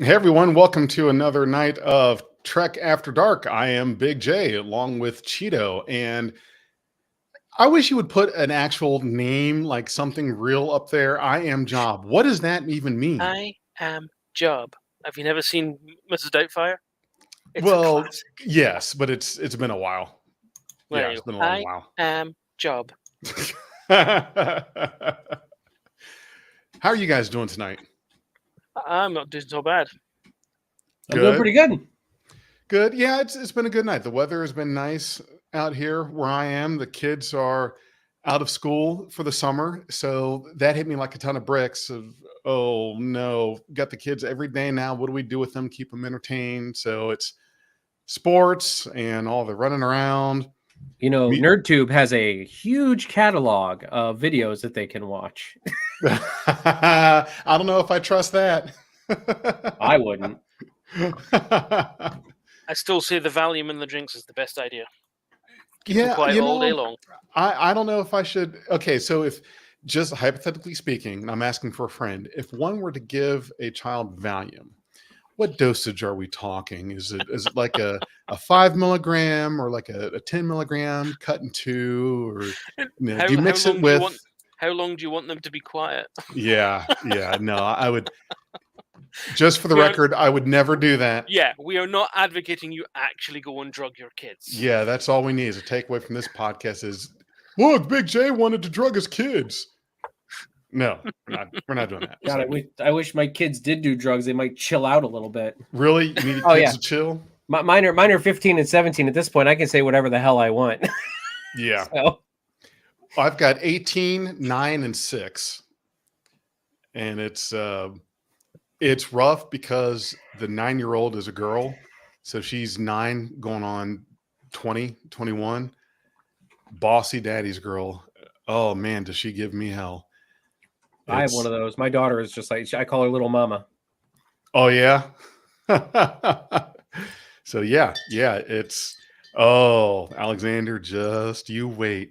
Hey everyone, welcome to another night of Trek After Dark. I am Big J along with Cheeto, and I wish you would put an actual name, like something real up there. I am Job. What does that even mean? I am Job. Have you never seen Mrs. Doubtfire? It's a classic. Yes, but it's been a while. Well, yeah, it's been a long while. I am Job. How are you guys doing tonight? I'm not doing so bad. I'm doing pretty good. Good. Yeah, it's been a good night. The weather has been nice out here where I am. The kids are out of school for the summer, so that hit me like a ton of bricks of, oh no, got the kids every day now. What do we do with them? Keep them entertained. So it's sports and all the running around. You know, NerdTube has a huge catalog of videos that they can watch. I don't know if I trust that. I wouldn't. I still say the Valium and the drinks is the best idea. Yeah, all day long. I don't know if I should. Okay, so if just hypothetically speaking, and I'm asking for a friend, if one were to give a child Valium, what dosage are we talking? Is it like a 5 milligram or like a 10 milligram cut in two, or do you mix it with? How long do you want them to be quiet? Yeah. No, I would. Just for the record, I would never do that. Yeah, we are not advocating you actually go and drug your kids. Yeah, that's all we need is a takeaway from this podcast is, look, Big J wanted to drug his kids. No, we're not doing that. God, I wish my kids did do drugs. They might chill out a little bit. Really? You need kids to chill? Mine are 15 and 17 at this point. I can say whatever the hell I want. Yeah. So. I've got 18, 9, and 6. And it's rough because the 9-year-old is a girl. So she's 9 going on 20, 21. Bossy daddy's girl. Oh, man, does she give me hell. I have one of those. My daughter is just like, I call her little mama. Oh, yeah? So, yeah, it's, Alexander, just you wait.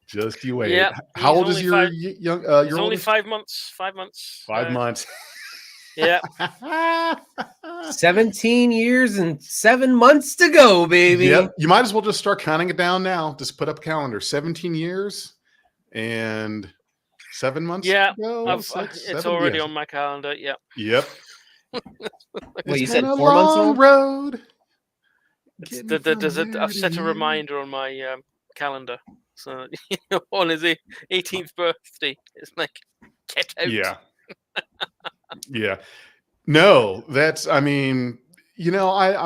Just you wait. Yeah, how old is your young? He's only 5 months. 5 months. 5 months. Yeah. 17 years and 7 months to go, baby. Yep. You might as well just start counting it down now. Just put up a calendar. 17 years and 7 months. Yeah. To go. It's already on my calendar. Yeah. Yep. Well, you said 4 months old? Road. I've set a reminder on my calendar. So, on his 18th birthday, it's like, get out. Yeah. Yeah. No, I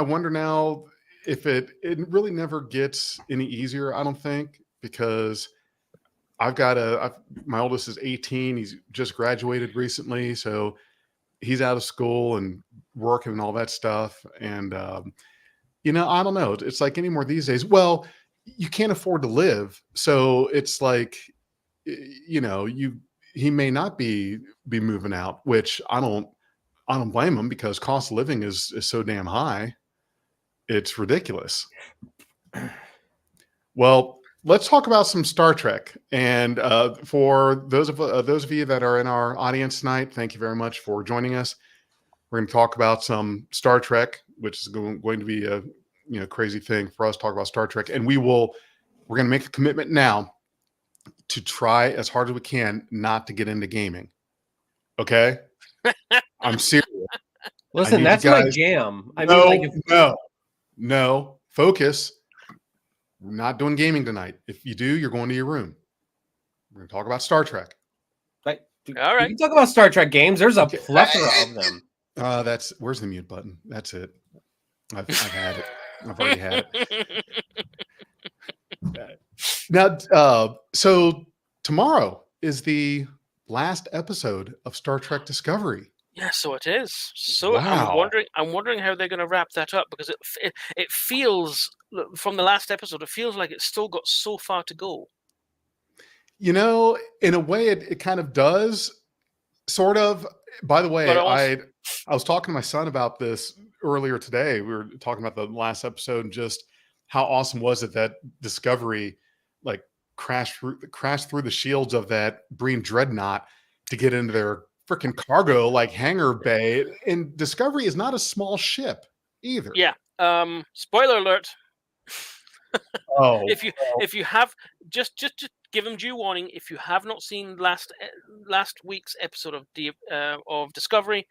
wonder now if it really never gets any easier, I don't think, because my oldest is 18. He's just graduated recently. So he's out of school and working and all that stuff. And, I don't know. It's like any more these days. Well, you can't afford to live. So it's like, he may not be moving out, which I don't blame him because cost of living is so damn high. It's ridiculous. Well, let's talk about some Star Trek. And for those of you that are in our audience tonight, thank you very much for joining us. We're going to talk about some Star Trek, which is going to be a crazy thing for us to talk about Star Trek. And we're going to make a commitment now to try as hard as we can not to get into gaming. Okay? I'm serious. Listen, that's my jam. No. Focus. We're not doing gaming tonight. If you do, you're going to your room. We're going to talk about Star Trek. All right. You can talk about Star Trek games. There's a plethora of them. Where's the mute button? That's it. I've had it. I've already had it. Now, so tomorrow is the last episode of Star Trek Discovery. Yeah, so it is. So wow. I'm wondering how they're going to wrap that up, because it feels, from the last episode, it feels like it's still got so far to go. In a way, it kind of does, sort of. By the way, I was talking to my son about this earlier today. We were talking about the last episode and just how awesome was it that Discovery crashed through the shields of that Breen dreadnought to get into their freaking cargo like hangar bay, and Discovery is not a small ship either. Yeah. Spoiler alert. Oh, If you have just give them due warning. If you have not seen last week's episode of Discovery,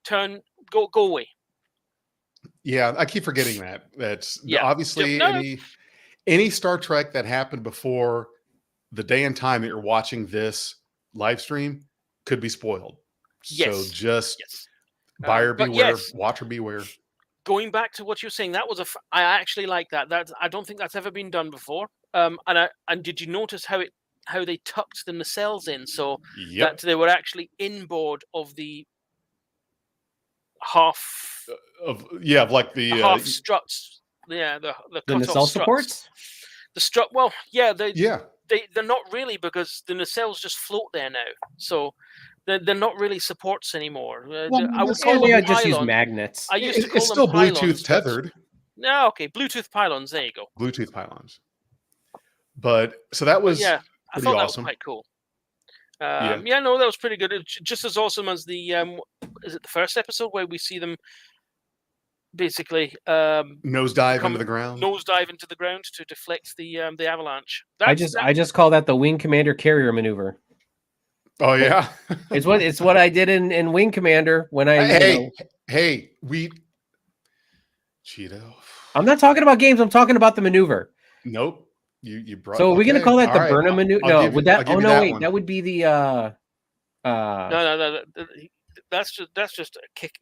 go away. yeah, I keep forgetting that. That's Yeah. obviously any Star Trek that happened before the day and time that you're watching this live stream could be spoiled. Yes. So just Yes. buyer But beware, yes. watcher beware. Going back to what you're saying, that was I actually like that. I don't think that's ever been done before. And did you notice how they tucked the nacelles in so Yep. that they were actually inboard of the half Of like the half struts? Yeah, the nacelle struts. supports. The strut. Well, yeah, they're not really, because the nacelles just float there now. So they're not really supports anymore. I would call them just use pylons. magnets. I used to call it's them still pylons, Bluetooth tethered. No, okay, Bluetooth pylons. There you go. Bluetooth pylons. But so that was I thought that awesome. was quite cool. Yeah. No, that was pretty good. It's just as awesome as the is it the first episode where we see them basically nosedive into the ground. Nosedive into the ground to deflect the avalanche. I just call that the Wing Commander carrier maneuver. Oh yeah, it's what I did in Wing Commander when I. Hey, Cheeto. I'm not talking about games. I'm talking about the maneuver. Nope. You brought. So are we gonna call that the Burnham maneuver? No, would that? Oh no, wait. That would be the. No. That's just a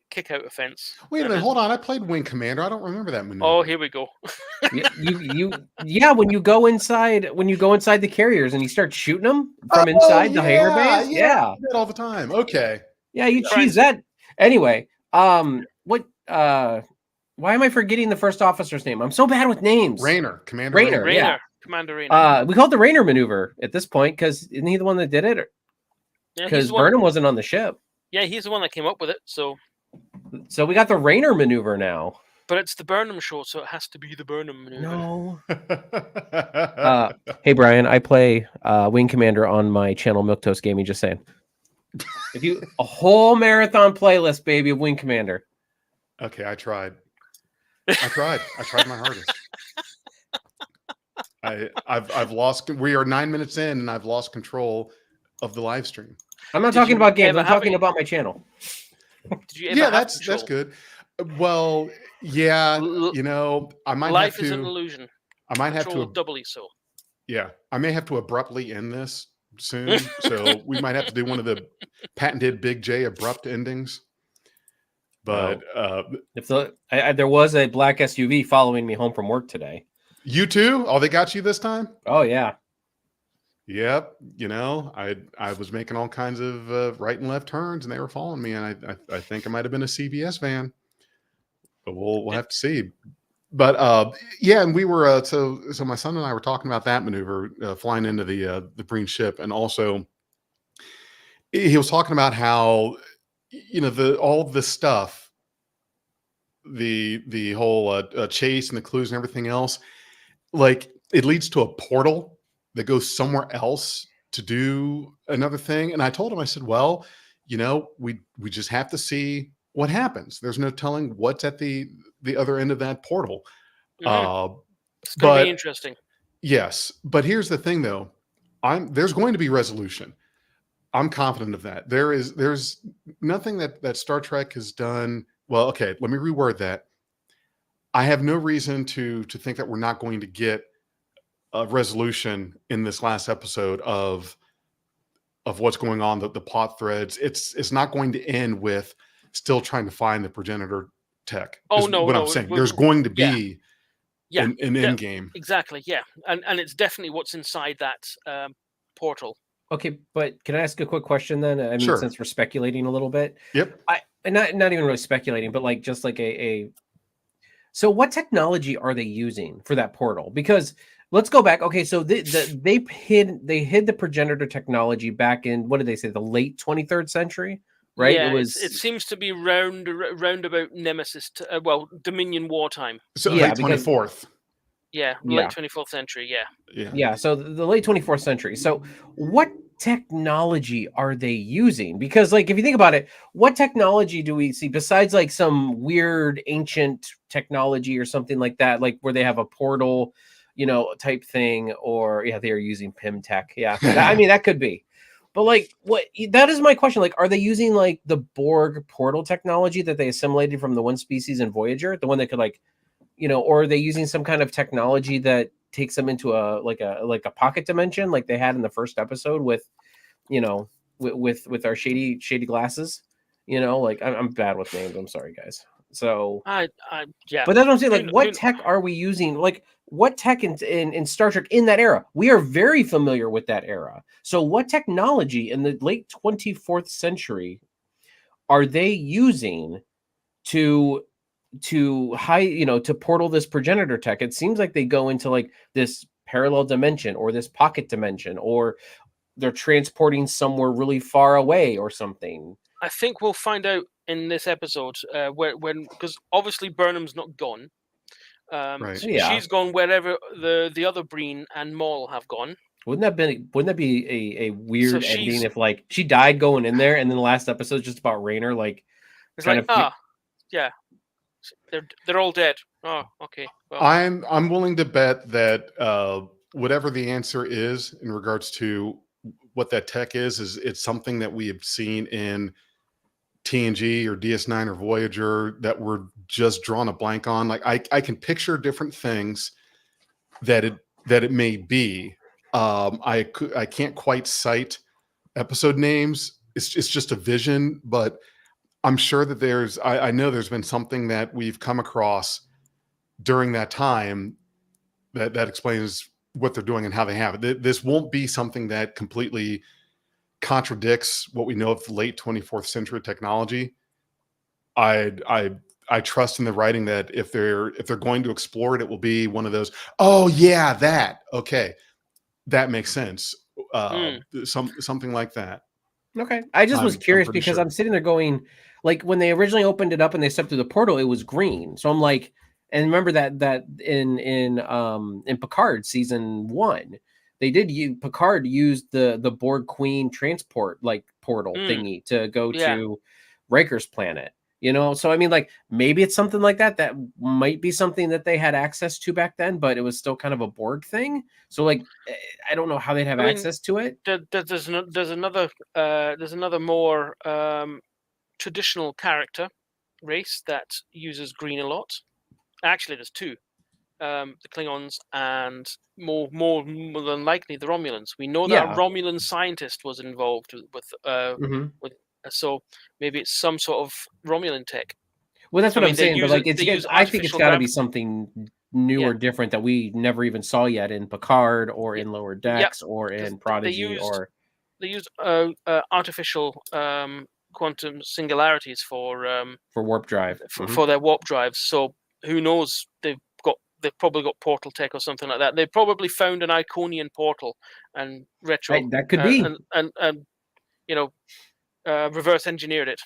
kick out offense. Wait a minute, hold on. I played Wing Commander. I don't remember that maneuver. Oh, here we go. when you go inside the carriers and you start shooting them from inside the hangar base. Yeah, I do that all the time. Okay. Yeah, you cheese that. Anyway, what? Why am I forgetting the first officer's name? I'm so bad with names. Commander Rayner. Yeah. Commander Rayner. We called the Rayner maneuver at this point because isn't he the one that did it? Because Burnham wasn't on the ship. Yeah, he's the one that came up with it. So we got the Rayner maneuver now. But it's the Burnham show, so it has to be the Burnham maneuver. No. Hey Brian, I play Wing Commander on my channel Milquetoast Gaming. Just saying. If you a whole marathon playlist, baby, of Wing Commander. Okay, I tried my hardest. I've lost. We are 9 minutes in, and I've lost control of the live stream. I'm not talking about games. I'm talking about my channel. Did you ever that's good. Well, yeah, I might life have to. Is an illusion. I might have to doubly so. Yeah, I may have to abruptly end this soon, so we might have to do one of the patented Big J abrupt endings. But if there was a black SUV following me home from work today. You too? Oh, they got you this time? Oh yeah. Yep. I was making all kinds of right and left turns, and they were following me, and I think it might have been a CBS van, but we'll have to see. But and we were so my son and I were talking about that maneuver, flying into the green ship, and also he was talking about how all of this stuff, the whole chase and the clues and everything else, like it leads to a portal that goes somewhere else to do another thing. And I told him, I said, well, we just have to see what happens. There's no telling what's at the other end of that portal. Mm-hmm. It's going to be interesting. Yes. But here's the thing though. There's going to be resolution. I'm confident of that. There's nothing that Star Trek has done. Well, okay, let me reword that. I have no reason to think that we're not going to get a resolution in this last episode of what's going on, the plot threads. It's not going to end with still trying to find the progenitor tech. Oh no, I'm saying. There's going to be an end game. Exactly, yeah. And it's definitely what's inside that portal. Okay, but can I ask a quick question then? I mean, sure. Since we're speculating a little bit. Yep. And not even really speculating, but like just like a so what technology are they using for that portal? Because let's go back. Okay, so they hid the progenitor technology back in, what did they say, the late 23rd century, right? Yeah, it seems to be round about Nemesis, Dominion wartime. So late 24th. Yeah, Yeah. late 24th century. Yeah. Yeah, so the late 24th century. So what technology are they using? Because like if you think about it, what technology do we see besides like some weird ancient technology or something like that, like where they have a portal, type thing, or yeah, they are using PIM tech. Yeah. I mean that could be. But like that is my question. Like, are they using like the Borg portal technology that they assimilated from the one species in Voyager, the one that could like or are they using some kind of technology that takes them into a pocket dimension like they had in the first episode with with our shady glasses, like I'm bad with names, I'm sorry guys. So Yeah. but that's what I'm saying, like Who- what who- tech are we using, like what tech in Star Trek in that era? We are very familiar with that era. So what technology in the late 24th century are they using to to portal this progenitor tech? It seems like they go into like this parallel dimension or this pocket dimension, or they're transporting somewhere really far away or something. I think we'll find out in this episode because obviously Burnham's not gone. Right. Yeah. She's gone wherever the other Breen and Maul have gone. Wouldn't that be a weird So ending she's- if like she died going in there and then the last episode is just about Rayner like It's kind like of yeah, they're all dead. Oh, okay. Well, I'm willing to bet that whatever the answer is in regards to what that tech is it's something that we have seen in TNG or DS9 or Voyager that we're just drawing a blank on. Like I can picture different things that it may be. I can't quite cite episode names. It's just a vision, but I'm sure that I know there's been something that we've come across during that time that explains what they're doing and how they have it. This won't be something that completely contradicts what we know of the late 24th century technology. I trust in the writing that if they're going to explore it, it will be one of those, oh yeah, that that makes sense. Something like that. Okay. I just was I'm curious pretty because sure. I'm sitting there going, like when they originally opened it up and they stepped through the portal, it was green. So I'm like, and remember that in Picard season 1, they did Picard used the Borg Queen transport like portal thingy to go to Riker's planet. So I mean, like maybe it's something like that. That might be something that they had access to back then, but it was still kind of a Borg thing. So like, I don't know how they'd have access to it. there's another more traditional character race that uses green a lot. Actually, there's two. The Klingons and more than likely the Romulans. We know that a Romulan scientist was involved with so maybe it's some sort of Romulan tech. Well, that's what I'm saying. But like, I think it's got to be something new or different that we never even saw yet in Picard or in Lower Decks or in Prodigy. They used artificial quantum singularities for warp drive for their warp drives. So who knows? They've probably got portal tech or something like that. They probably found an Iconian portal and that could be and reverse engineered it.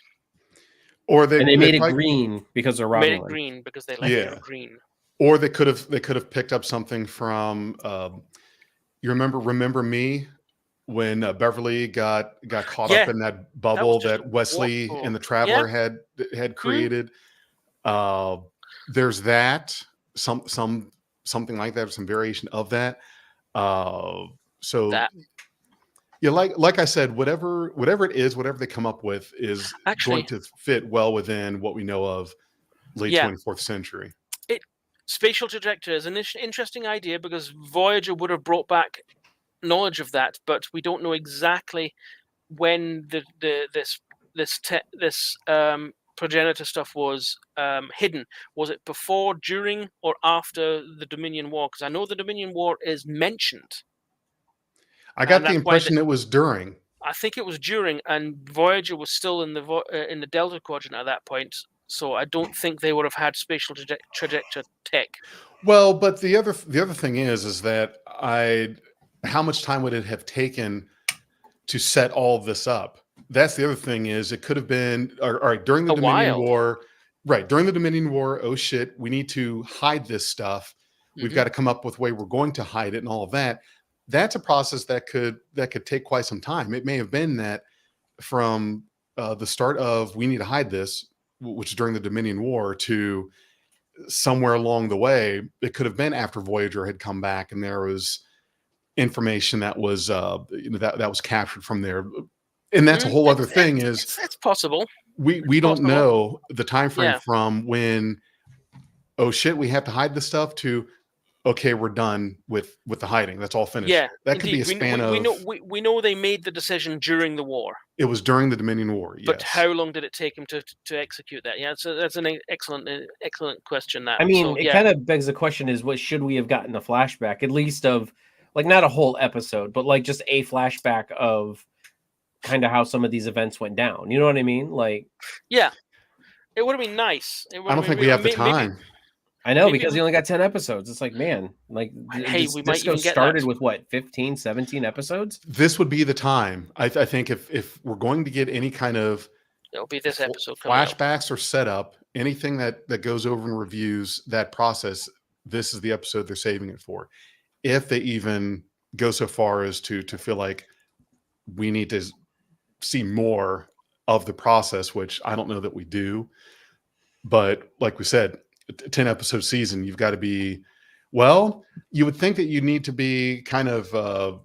Or they made it green because they're Romulan. Made it green because they left it green. Or they could have picked up something from you remember Me when Beverly got caught up in that bubble that Wesley and the Traveler had created. There's that something like that, or some variation of that. Yeah, like I said, whatever it is, whatever they come up with is going to fit well within what we know of late 24th century. Spatial trajectory is an interesting idea because Voyager would have brought back knowledge of that, but we don't know exactly when this progenitor stuff was hidden. Was it before, during, or after the Dominion War? Because I know the Dominion War is mentioned. I got the impression it was during. I think it was during, and Voyager was still in the Delta Quadrant at that point. So I don't think they would have had spatial trajectory tech. Well, but the other thing is that how much time would it have taken to set all of this up? That's the other thing is it could have been all right during the Dominion War. Right, during the Dominion War, oh shit, we need to hide this stuff. We've got to come up with a way we're going to hide it and all of that. That's a process that could take quite some time. It may have been that from the start of we need to hide this, which is during the Dominion War, to somewhere along the way, it could have been after Voyager had come back and there was information that was that was captured from there. And that's a whole other thing. Is it's possible. We don't know the time frame from when, oh shit, we have to hide this stuff, to okay, we're done with the hiding. That's all finished. Yeah, that could be a span of. We know they made the decision during the war. It was during the Dominion War. Yes. But how long did it take him to execute that? Yeah, so that's an excellent question. That I mean, it kind of begs the question: is what should we have gotten a flashback, at least of like not a whole episode, but like just a flashback of kind of how some of these events went down. You know what I mean? Like, yeah, it would have been nice. I don't think we have the time. I know, because you only got 10 episodes. It's like, man, like, hey, we might even get started with what, 15, 17 episodes? This would be the time. I think if we're going to get any kind of it'll be this episode flashbacks or setup, anything that goes over and reviews that process, this is the episode they're saving it for. If they even go so far as to feel like we need to see more of the process, which I don't know that we do. But like we said, 10 episode season, you've got to be, well, you would think that you need to be kind of,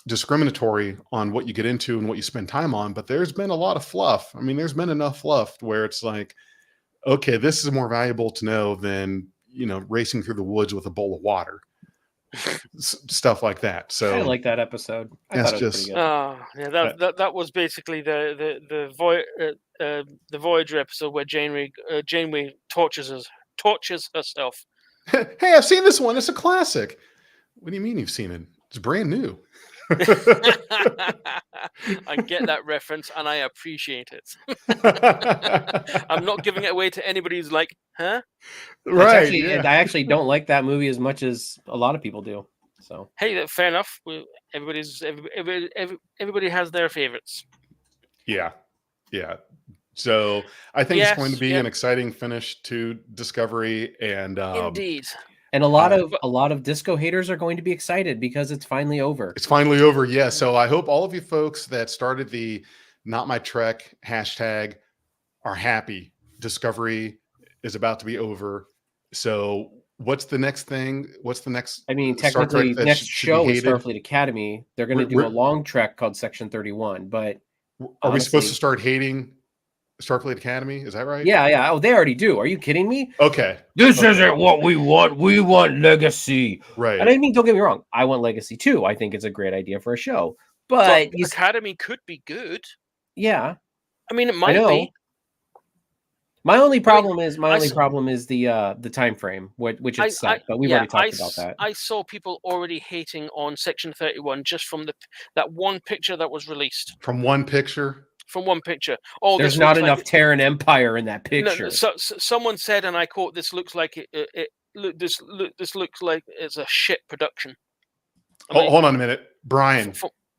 discriminatory on what you get into and what you spend time on. But there's been a lot of fluff. I mean, there's been enough fluff where it's like, okay, this is more valuable to know than, racing through the woods with a bowl of water. Stuff like that. So I like that episode. I thought it was pretty good. That was basically the Voyager episode where Janeway tortures herself. Hey, I've seen this one. It's a classic. What do you mean you've seen it? It's brand new. I get that reference and I appreciate it. I'm not giving it away to anybody who's like, huh? Right. I actually don't like that movie as much as a lot of people do. So hey, fair enough. Everybody has their favorites. Yeah. So I think it's going to be an exciting finish to Discovery, and indeed. And a lot of disco haters are going to be excited because it's finally over. It's finally over, yeah. So I hope all of you folks that started the Not My Trek hashtag are happy. Discovery is about to be over. So what's the next thing? What's the next? I mean, technically, next show is Starfleet Academy. They're going to do a long trek called Section 31. But are we supposed to start hating Starfleet Academy? Is that right? Yeah. Oh, they already do. Are you kidding me? Okay. This isn't what we want. We want Legacy. Right. And I mean, don't get me wrong. I want Legacy too. I think it's a great idea for a show. But Academy could be good. Yeah. I mean, it might be. My only problem is the time frame, which is set. But we've already talked about that. I saw people already hating on Section 31 just from that one picture that was released. From one picture. Oh, there's not enough Terran Empire in that picture. No, so someone said, and I quote, "This looks like this looks like it's a shit production." Hold on a minute, Brian.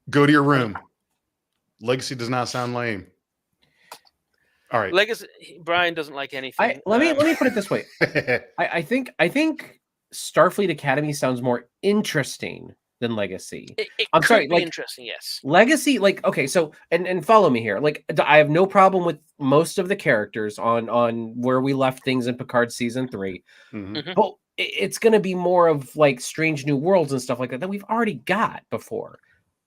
Go to your room. Legacy does not sound lame. All right. Legacy. Brian doesn't like anything. Let me put it this way. I think Starfleet Academy sounds more interesting than Legacy. I'm sorry, interesting, yes. Legacy, okay, so and follow me here. Like, I have no problem with most of the characters on where we left things in Picard season 3. Mm-hmm. But it's going to be more of like Strange New Worlds and stuff like that we've already got before.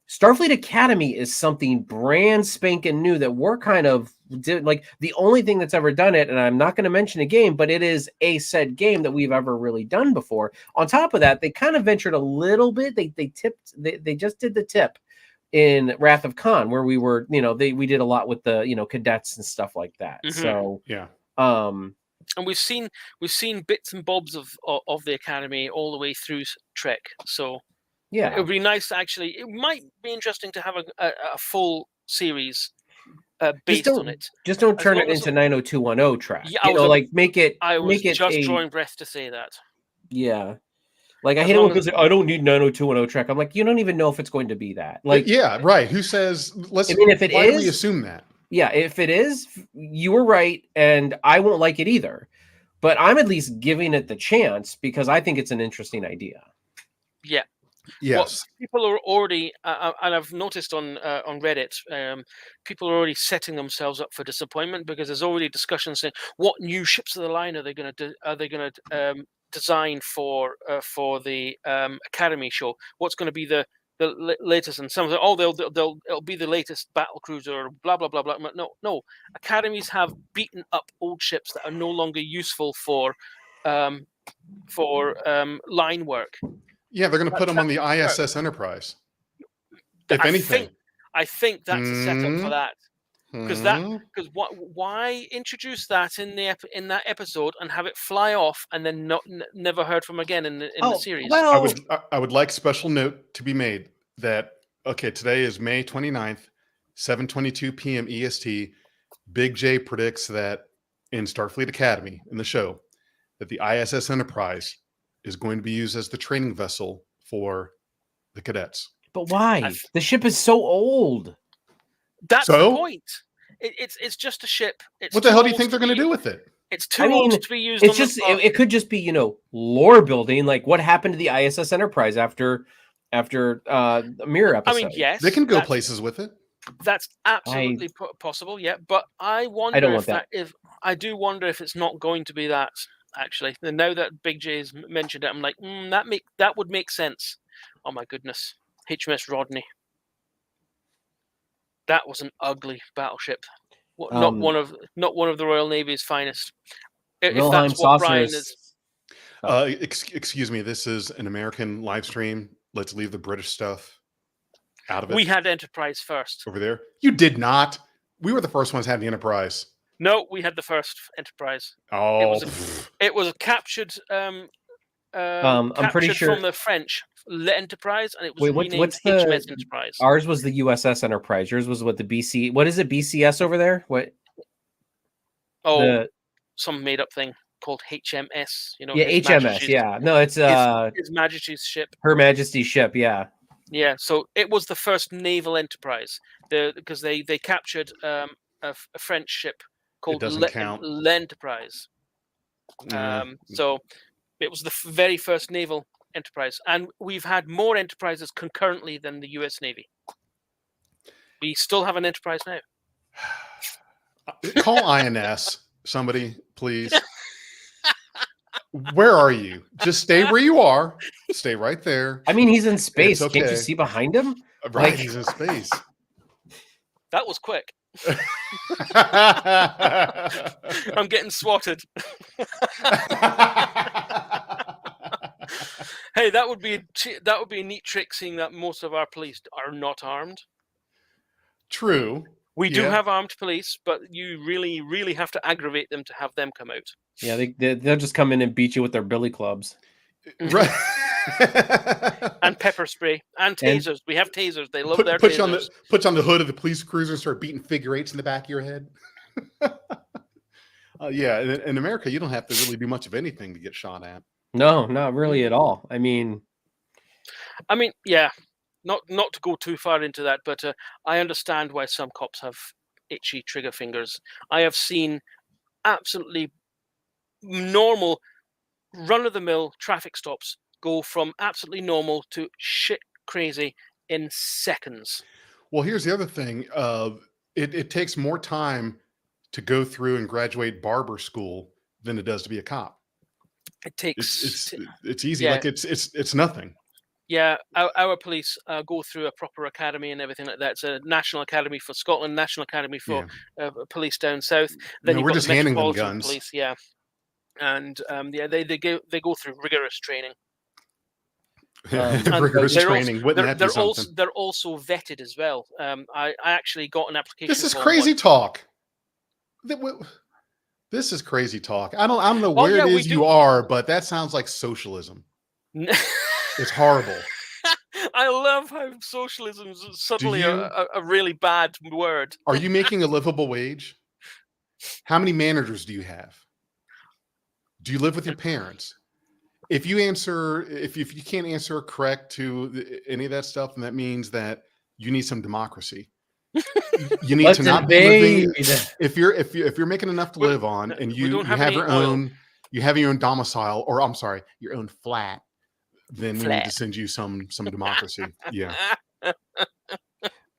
Starfleet Academy is something brand spanking new that we're kind of like the only thing that's ever done it. And I'm not going to mention a game, but it is a said game that we've ever really done before. On top of that, they kind of ventured a little bit. They just did the tip in Wrath of Khan, where we were, we did a lot with the, cadets and stuff like that. Mm-hmm. So, yeah. And we've seen bits and bobs of the Academy all the way through Trek. So, yeah, it would be nice. Actually, it might be interesting to have a full series based on it. Just don't turn it into 90210 track. Yeah, make it. I was drawing breath to say that. Yeah, like I hate it when people say, "I don't need 90210 track." I'm like, you don't even know if it's going to be that. Like, yeah, right. Who says? Let's. I mean, if it why is, do we assume that? Yeah, if it is, you were right, and I won't like it either. but I'm at least giving it the chance because I think it's an interesting idea. Yeah. Yes. People are already, and I've noticed on Reddit, people are already setting themselves up for disappointment because there's already discussions saying what new ships of the line are they going to design for the Academy show? What's going to be the latest? And some say, it'll be the latest battle cruiser, or blah blah blah blah. No, Academies have beaten up old ships that are no longer useful for line work. Yeah, they're going to put them on the ISS Enterprise. If anything, I think that's a setup for that. Because why introduce that in that episode and have it fly off and then never heard from again in the series? Well, I would like special note to be made that today is May 29th, 7:22 p.m. EST. Big J predicts that in Starfleet Academy in the show that the ISS Enterprise is going to be used as the training vessel for the cadets. But why? The ship is so old. That's the point. It's just a ship. What the hell do you think they're going to do with it? It's too old to be used. It's just it could just be lore building, like what happened to the ISS Enterprise after the Mirror episode. I mean, yes, they can go places with it. That's absolutely possible. Yeah, but I wonder I do wonder if it's not going to be that. Actually, and now that Big J's mentioned it, I'm like, that would make sense. Oh my goodness, HMS Rodney. That was an ugly battleship. Not one of the Royal Navy's finest. If that's what Brian is. Excuse me, this is an American live stream. Let's leave the British stuff out of it. We had Enterprise first. Over there. You did not. We were the first ones having the Enterprise. No, we had the first Enterprise. Oh, it was a captured. I'm pretty sure from the French Enterprise, and it was renamed HMS Enterprise. Ours was the USS Enterprise. Yours was what the BC. What is it? BCS over there? What? Some made up thing called HMS. Yeah, HMS. Yeah, no, it's His Majesty's ship. Her Majesty's ship. Yeah. Yeah, so it was the first naval enterprise because they captured a French ship called L'Enterprise. So it was the very first naval enterprise, and we've had more enterprises concurrently than the U.S. Navy. We still have an Enterprise now. Call INS, somebody, please. Where are you? Just stay where you are. Stay right there. I mean, he's in space. Okay. Can't you see behind him? Right, he's in space. That was quick. I'm getting swatted. Hey, that would be a neat trick, seeing that most of our police are not armed. True. We do have armed police, but you really, really have to aggravate them to have them come out. Yeah, they'll just come in and beat you with their billy clubs. Right. And pepper spray and tasers. We have tasers. They love their tasers. Put you on the hood of the police cruiser and start beating figure eights in the back of your head. Yeah, in America, you don't have to really do much of anything to get shot at. No, not really at all. I mean, yeah. Not to go too far into that, but I understand why some cops have itchy trigger fingers. I have seen absolutely normal, run-of-the-mill traffic stops go from absolutely normal to shit crazy in seconds. Well, here's the other thing. It takes more time to go through and graduate barber school than it does to be a cop. It takes... It's easy. Yeah. Like it's nothing. Yeah, our police go through a proper academy and everything like that. It's a National Academy for Scotland, National Academy for police down south. Then we're just handing them guns. Police, yeah, and they go through rigorous training. Rigorous training. They're also vetted as well. I actually got an application. This is crazy talk. This is crazy talk. I don't know where it is you are, but that sounds like socialism. It's horrible. I love how socialism is suddenly a really bad word. Are you making a livable wage? How many managers do you have? Do you live with your parents? If you can't answer correct to any of that stuff, then that means that you need some democracy. You need to not be living. If you're making enough to live on, and you have your own you have your own domicile, or I'm sorry, your own flat, then we need to Flat. send you some democracy. Yeah.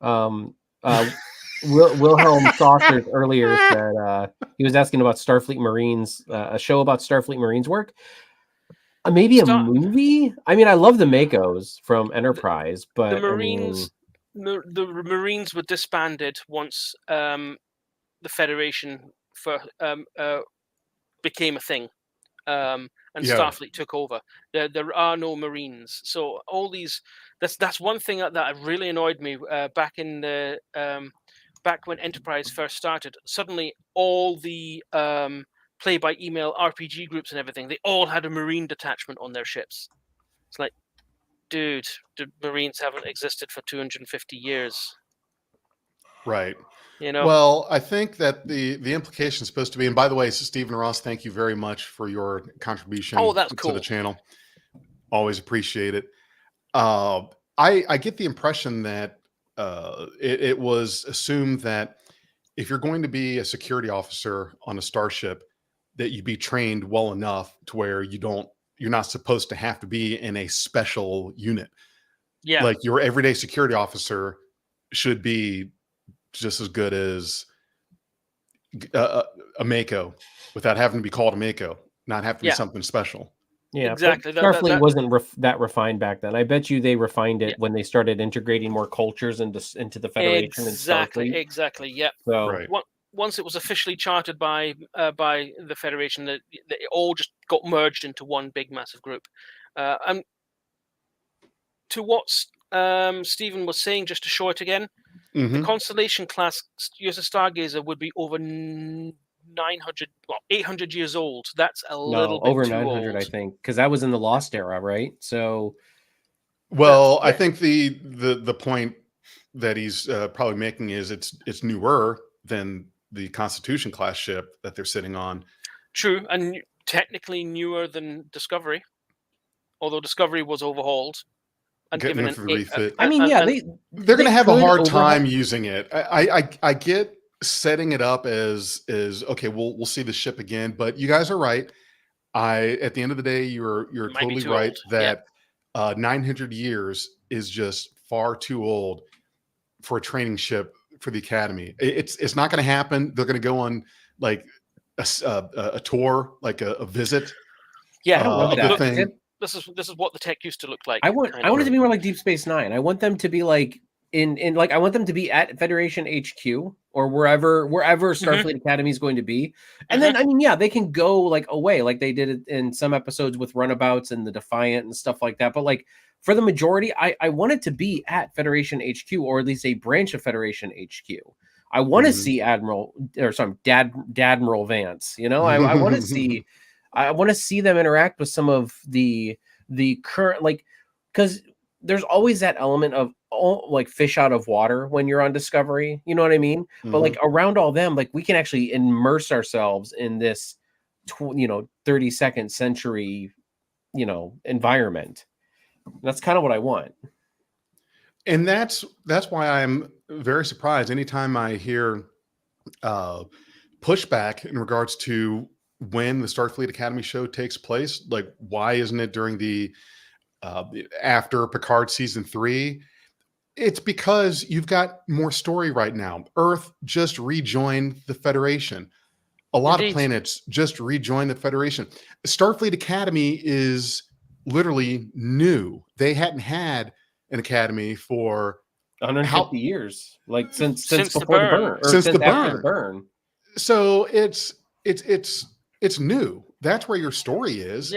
Wilhelm Saunders earlier said he was asking about Starfleet Marines, a show about Starfleet Marines work. Maybe a movie. I mean, I love the Makos from Enterprise, but the Marines, the Marines were disbanded once the Federation became a thing, and Starfleet took over. There are no Marines, so all these. That's one thing that really annoyed me back in the back when Enterprise first started. Suddenly, all the play by email RPG groups and everything, they all had a Marine detachment on their ships. It's like, dude, the Marines haven't existed for 250 years. Right. You know. Well, I think that the implication is supposed to be, and by the way, Stephen Ross, thank you very much for your contribution that's cool. to the channel. Always appreciate it. I get the impression that it was assumed that if you're going to be a security officer on a starship, that you be trained well enough to where you're not supposed to have to be in a special unit. Yeah. Like your everyday security officer should be just as good as a Mako without having to be called a Mako, not have to be something special. Yeah, exactly. Starfleet wasn't that refined back then. I bet you they refined it when they started integrating more cultures into the Federation and Starfleet. Exactly. Yeah. So right. Once it was officially chartered by the Federation, that it all just got merged into one big massive group. And to what Stephen was saying, just to show it again, the Constellation class USS Stargazer would be over 800 years old. That's a little bit over too 900, old. I think, because that was in the Lost era, right? So, well, I think the point that he's probably making is it's newer than the Constitution class ship that they're sitting on. True, and technically newer than Discovery, although Discovery was overhauled and Getting given them for the refit. I mean, yeah, they're going to have a hard time using it. I get setting it up as okay, we'll see the ship again, but you guys are right. At the end of the day, you're totally right that 900 years is just far too old for a training ship for the Academy. It's not going to happen. They're going to go on like a tour, like a visit. Yeah, I don't love that thing. This is what the tech used to look like. I want it to be more like Deep Space Nine. I want them to be like I want them to be at Federation HQ or wherever Starfleet Academy is going to be. And then, I mean, yeah, they can go like away, like they did it in some episodes with Runabouts and the Defiant and stuff like that. But like for the majority, I want it to be at Federation HQ, or at least a branch of Federation HQ. I want to see Admiral Vance. You know, I want to see. I want to see them interact with some of the current, like, because there's always that element of like fish out of water when you're on Discovery, you know what I mean? But like around all them, like we can actually immerse ourselves in this 32nd century environment. That's kind of what I want. And that's why I'm very surprised anytime I hear pushback in regards to when the Starfleet Academy show takes place. Like, why isn't it during the after Picard season 3? It's because you've got more story right now. Earth just rejoined the Federation. A lot of planets just rejoined the Federation. Starfleet Academy is literally new. They hadn't had an academy for 150 years, like since before the burn, or since after the burn. So it's new. That's where your story is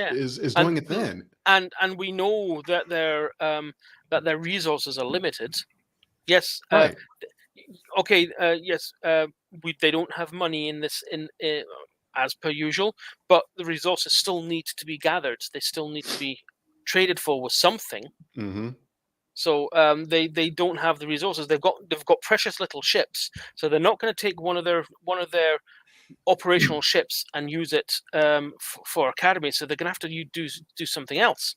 doing it then. And we know that their resources are limited. Yes. Right. Yes. They don't have money in this as per usual, but the resources still need to be gathered. They still need to be traded for with something. Mm-hmm. So they don't have the resources. They've got precious little ships, so they're not going to take one of their operational ships and use it for Academy. So they're going to have to do something else.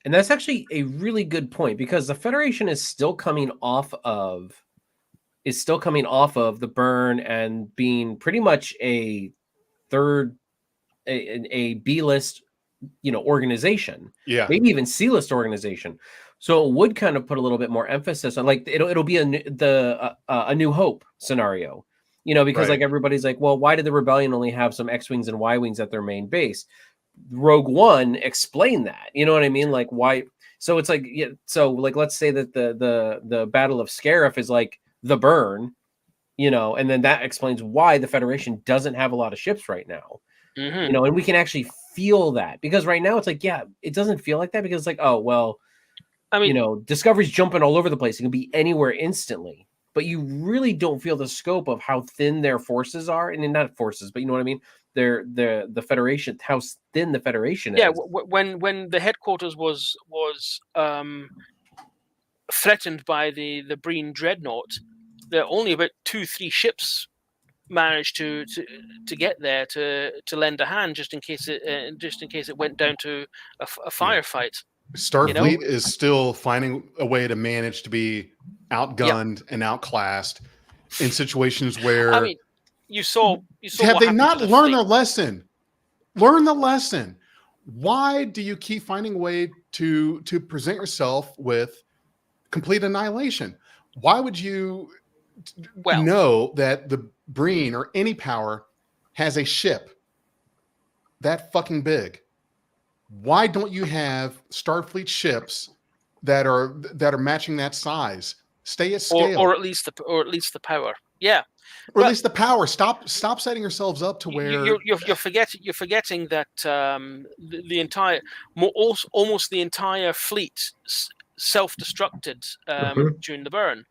And that's actually a really good point, because the Federation is still coming off of the burn and being pretty much a third a B-list, organization, Yeah. maybe even C-list organization. So it would kind of put a little bit more emphasis on, like, it'll be a New Hope scenario, because Right. like everybody's like, well, why did the rebellion only have some X-wings and Y-wings at their main base? Rogue One explained that, you know what I mean? Like, why? So it's like, so like, let's say that the Battle of Scarif is like the burn, and then that explains why the Federation doesn't have a lot of ships right now. Mhm. And we can actually feel that, because right now it's like, yeah, it doesn't feel like that, because it's like, oh, well, I mean, Discovery's jumping all over the place. It can be anywhere instantly, but you really don't feel the scope of how thin their forces are. And not forces, but you know what I mean? The Federation, how thin the Federation yeah. is. When the headquarters was threatened by the Breen dreadnought, there are only about 2-3 ships managed to get there to lend a hand, just in case it went down to a firefight. Starfleet is still finding a way to manage to be outgunned and outclassed in situations where. I mean, you saw have what they happened not to the learned fleet. their lesson? Learn the lesson. Why do you keep finding a way to present yourself with complete annihilation? Why would you know that the Breen or any power has a ship that fucking big? Why don't you have Starfleet ships that are matching that size? Stay at scale, or at least the power. Yeah, or at least the power. Stop setting yourselves up to where you're forgetting that the entire almost the entire fleet self-destructed during the burn.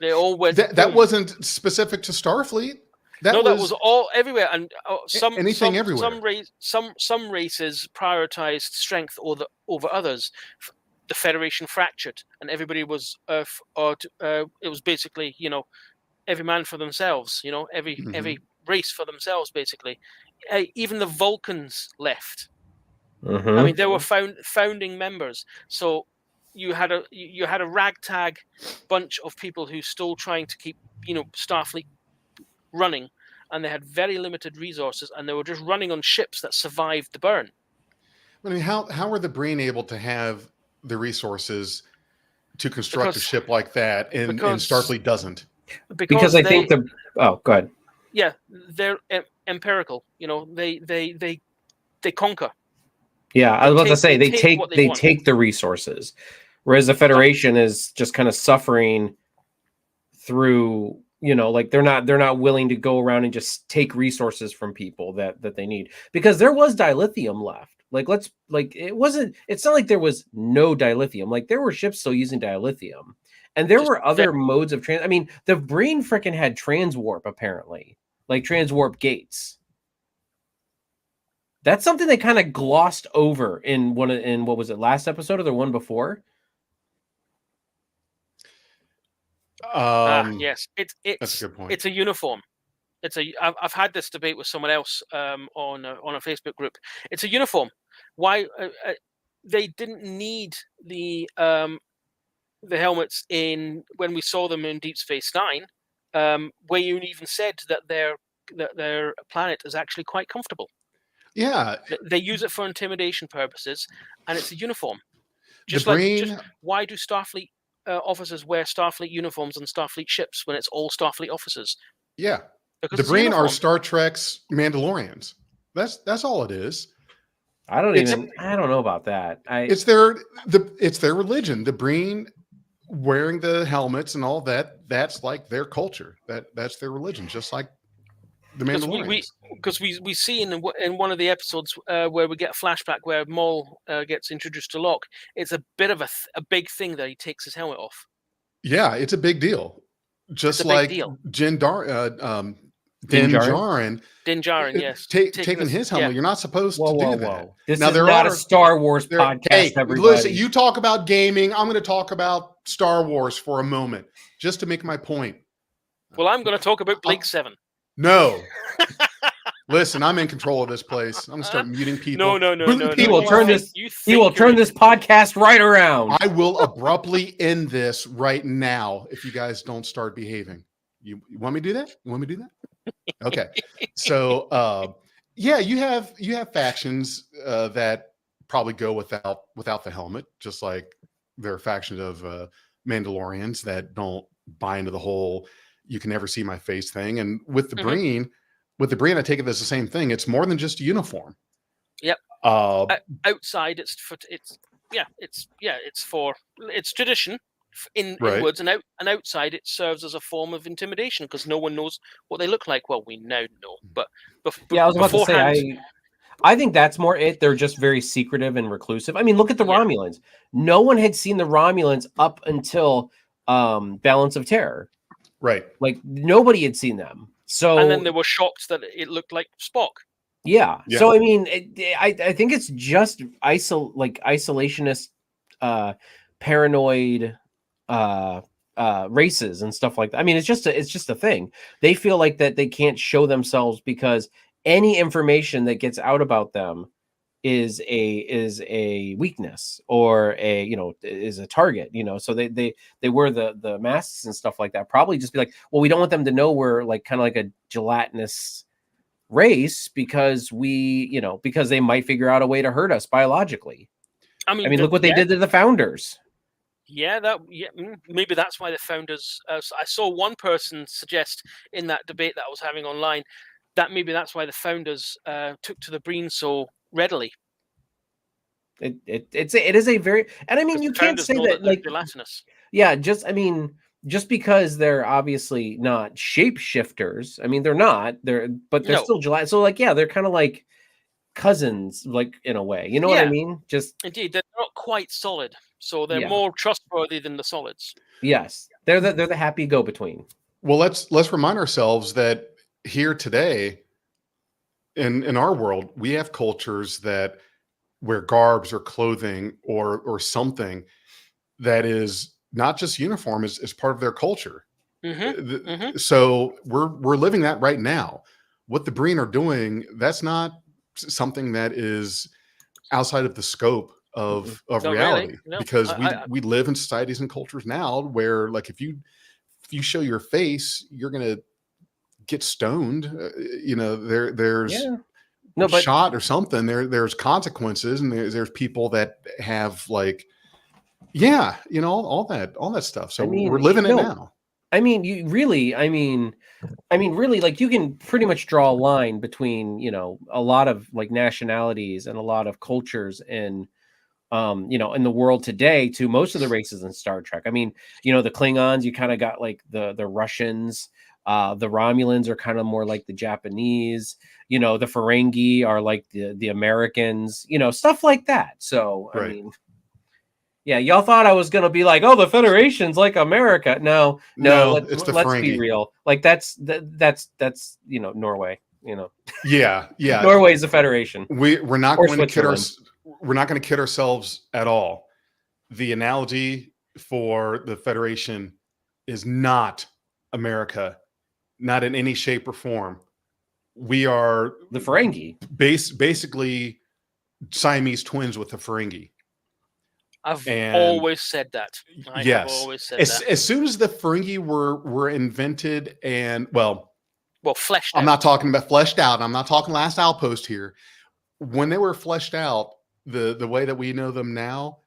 They all went. That wasn't specific to Starfleet. That was all everywhere, and some everywhere. Some races prioritized strength over others. The Federation fractured, and everybody was it was basically every man for themselves. Every race for themselves, basically. Even the Vulcans left. I mean, they were founding members, so you had a ragtag bunch of people who still trying to keep Starfleet running, and they had very limited resources, and they were just running on ships that survived the burn. I mean, how were the Breen able to have the resources to construct a ship like that, and Starfleet doesn't? Because I think go ahead. Yeah, they're empirical. They conquer. Yeah, I was about to say they take the resources, whereas the Federation is just kind of suffering through. Like they're not willing to go around and just take resources from people that they need, because there was dilithium left. It's not like there was no dilithium. Like there were ships still using dilithium, and there were other modes of I mean, the Breen freaking had transwarp, apparently, like transwarp gates. That's something they kind of glossed over in what was it, last episode or the one before? Yes, it's that's a good point. It's a uniform. I've had this debate with someone else on a Facebook group. It's a uniform. Why they didn't need the helmets when we saw them in Deep Space Nine, where you even said that their planet is actually quite comfortable. Yeah, they use it for intimidation purposes, and it's a uniform. Why do Starfleet officers wear Starfleet uniforms on Starfleet ships when it's all Starfleet officers? Yeah, because the Breen are Star Trek's Mandalorians. That's all it is. I don't know about that. It's their religion. The Breen wearing the helmets and all that. That's like their culture. That's their religion, just like the Mandalorians. Because we see in one of the episodes where we get a flashback where Maul gets introduced to Locke. It's a bit of a big thing that he takes his helmet off. Yeah, it's a big deal. Just like Din Djarin. Din Djarin, yes. Taking his helmet. Yeah. You're not supposed to do that. This is not a Star Wars podcast, everybody. Listen, you talk about gaming. I'm going to talk about Star Wars for a moment, just to make my point. Well, I'm going to talk about Blake 7. No. Listen, I'm in control of this place. I'm going to start muting people. No. He will turn this podcast right around. I will abruptly end this right now if you guys don't start behaving. You want me to do that? Okay. So, Yeah, you have factions that probably go without the helmet, just like there are factions of Mandalorians that don't buy into the whole "you can never see my face" thing. And with the Mhm. Breen, I take it as the same thing. It's more than just a uniform. Yep. Uh, Outside, it's tradition right. inwards, and outside it serves as a form of intimidation because no one knows what they look like. Well, we now know, but Yeah, I was about to say, beforehand, I think that's more it. They're just very secretive and reclusive. I mean, look at the yeah, Romulans. No one had seen the Romulans up until Balance of Terror. Right. Like nobody had seen them. So and then they were shocked that it looked like Spock. yeah. Yeah. So I mean, I think it's just isolationist, paranoid, races and stuff like that. I mean, it's just a thing. They feel like that they can't show themselves because any information that gets out about them is a weakness or is a target. So they wear the masks and stuff like that. Probably just be like, well, we don't want them to know we're like kind of like a gelatinous race because because they might figure out a way to hurt us biologically. I mean, look what they did to the founders. Maybe that's why the founders. I saw one person suggest in that debate that I was having online that maybe that's why the founders took to the Breen so readily. It is a very, and I mean, you can't say that like gelatinous. Yeah, just because they're obviously not shapeshifters. I mean, they're not. But they're still gelatinous. So like, yeah, they're kind of like cousins, like in a way. You know what I mean? Just indeed, they're not quite solid, so they're more trustworthy than the solids. Yes, they're the happy go-between. Well, let's remind ourselves that here today, in our world, we have cultures that wear garbs or clothing or something that is not just uniform, is part of their culture. So we're living that right now. What the Breen are doing, that's not something that is outside of the scope of reality, really. because we live in societies and cultures now where, like, if you show your face, you're gonna get stoned. There's shot or something. There's consequences, and there's people that have like, all that stuff. So we're living it now. I mean, really, like you can pretty much draw a line between, a lot of like nationalities and a lot of cultures in the world today to most of the races in Star Trek. I mean, the Klingons, you kind of got like the Russians, the Romulans are kind of more like the Japanese, the Ferengi are like the Americans, stuff like that. So, right. I mean, yeah, y'all thought I was going to be like, oh, the Federation's like America. No, let's be real. Like that's Norway, Yeah. Norway is the Federation. We're not going to kid ourselves at all. The analogy for the Federation is not America, not in any shape or form. We are the Ferengi, basically Siamese twins with the Ferengi. I've always said that. Yes. As soon as the Ferengi were invented and fleshed out. I'm not talking about fleshed out. I'm not talking Last Outpost here. When they were fleshed out, the way that we know them now,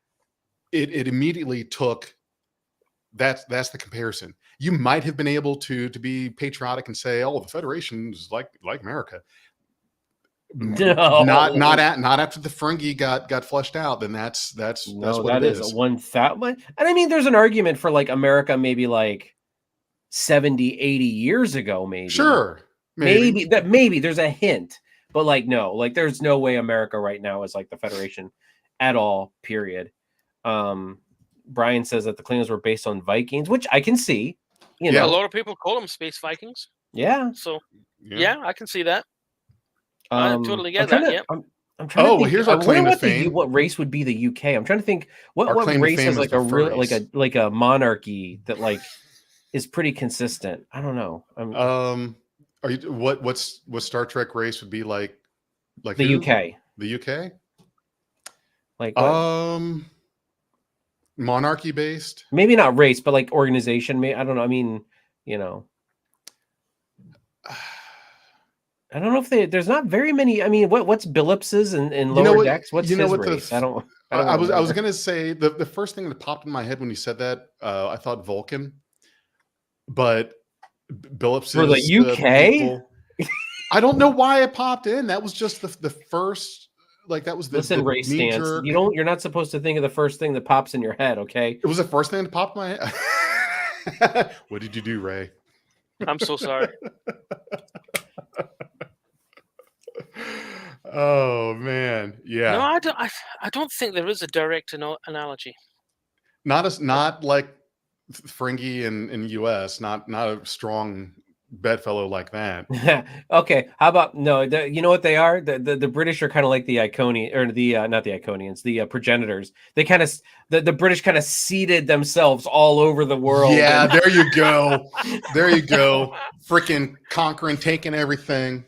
it immediately took that's the comparison. You might have been able to be patriotic and say, oh, the Federation is like America. No. Not after the Ferengi got fleshed out. Then that's what it is. 1,000. And I mean, there's an argument for like America, maybe like 70, 80 years ago, maybe. Sure, maybe there's a hint, but like no, like there's no way America right now is like the Federation at all. Period. Brian says that the Klingons were based on Vikings, which I can see. A lot of people call them space Vikings. Yeah. So I can see that. I totally get that. I'm trying to think. Here's our claim to fame. What race would be the UK? I'm trying to think. What race has like a real like a monarchy that like is pretty consistent? I don't know. Are you what Star Trek race would be like the who? UK? The UK? Like what? Monarchy based? Maybe not race, but like organization. I don't know. I mean, I don't know if there's not very many. I mean, what's Billups's in You know lower what- decks? What's you know his what the race? f- I don't was remember. gonna say the first thing that popped in my head when you said that, I thought Vulcan, but Billups For the is UK? people. I don't know why it popped in. That was just the first, like that was the Listen, race knee stance. jerk. You're not supposed to think of the first thing that pops in your head, okay? It was the first thing that popped in my head. What did you do, Ray? I'm so sorry. Oh man, yeah. No, I don't think there is a direct analogy. Not like Fringy in US. Not a strong bedfellow like that. Okay, how about no? You know what they are? The British are kind of like the Iconian, or the not the Iconians, the progenitors. They kind of the British kind of seeded themselves all over the world. Yeah, there you go. There you go. Freaking conquering, taking everything.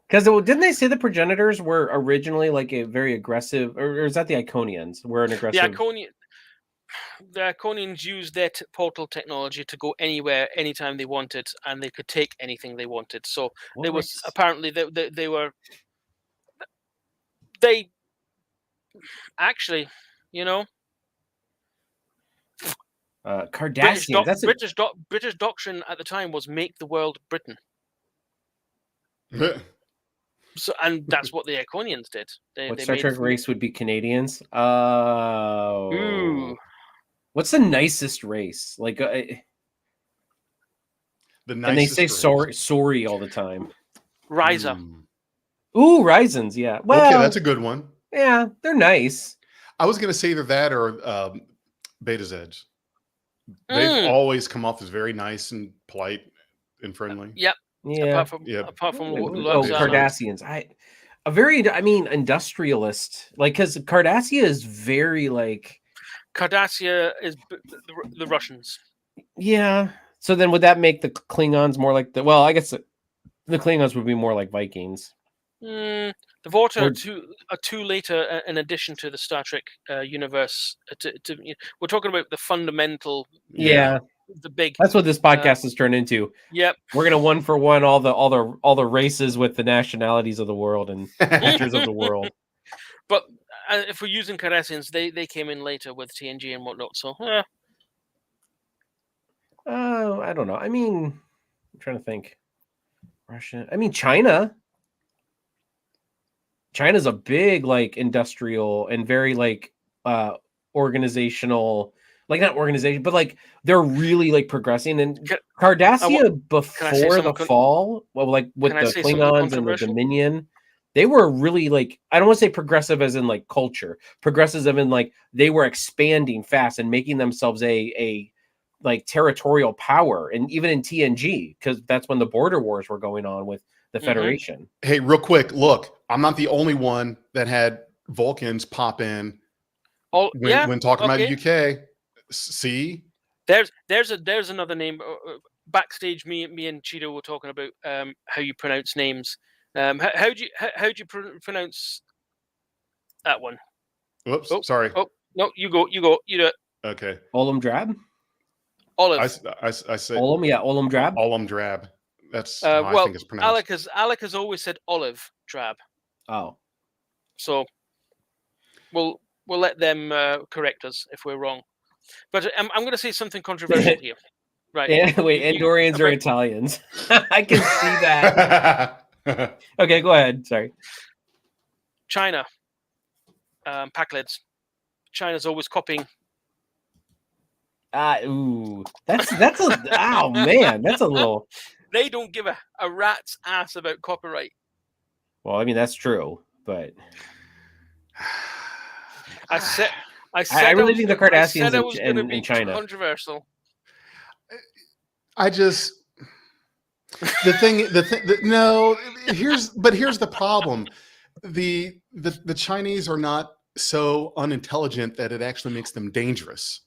Because didn't they say the progenitors were originally like a very aggressive, or is that the Iconians were an aggressive? The Iconians used their portal technology to go anywhere, anytime they wanted, and they could take anything they wanted. So they was apparently they actually, you know, Cardassians. British doctrine at the time was make the world Britain. So, and that's what the Iconians did. What they Star made Trek race would be Canadians? Oh, what's the nicest race? Like, the nicest. And they say race. sorry all the time. Riser. Ooh, Risons. Yeah. Well, okay, that's a good one. Yeah, they're nice. I was going to say either that or Beta Zeds. They've always come off as very nice and polite and friendly. Yep. Yeah. Apart from Cardassians. I mean, industrialist. Like, because Cardassia is very like. Cardassia is the Russians. Yeah. So then, would that make the Klingons more like the? Well, I guess the Klingons would be more like Vikings. The Vorta are two later, in addition to the Star Trek universe. We're talking about the fundamental. Yeah. The big. That's what this podcast has turned into. Yep. We're gonna one for one all the races with the nationalities of the world and cultures of the world. But if we're using Cardassians, they came in later with TNG and whatnot. So. I don't know. I mean, I'm trying to think. Russia. I mean, China. China's a big like industrial and very like organizational. Like not organization, but like they're really like progressing. And Cardassia before the fall, well, like with the Klingons and the Dominion, they were really like, I don't want to say progressive as in like culture, progressive as in like they were expanding fast and making themselves a like territorial power. And even in TNG, because that's when the border wars were going on with the Federation. Hey, real quick, look, I'm not the only one that had Vulcans pop in when talking about the UK. See, there's another name. Backstage, me and Cheeto were talking about how you pronounce names. How do you pronounce that one? Whoops, sorry. Oh no, you go, you do it. Okay. Olam Drab. Olive. I say Olam, yeah, Olam Drab. Olam Drab. That's how I think it's pronounced. Alec has always said olive drab. Oh, so we'll let them correct us if we're wrong. But I'm going to say something controversial here. Right. Yeah, wait, Andorians are Italians. I can see that. Okay, go ahead. Sorry. China. Packlids. China's always copying. Ooh. That's oh man, that's a little. They don't give a rat's ass about copyright. Well, I mean that's true, but I really think the Cardassians in China controversial. I just here's the problem. The Chinese are not so unintelligent that it actually makes them dangerous.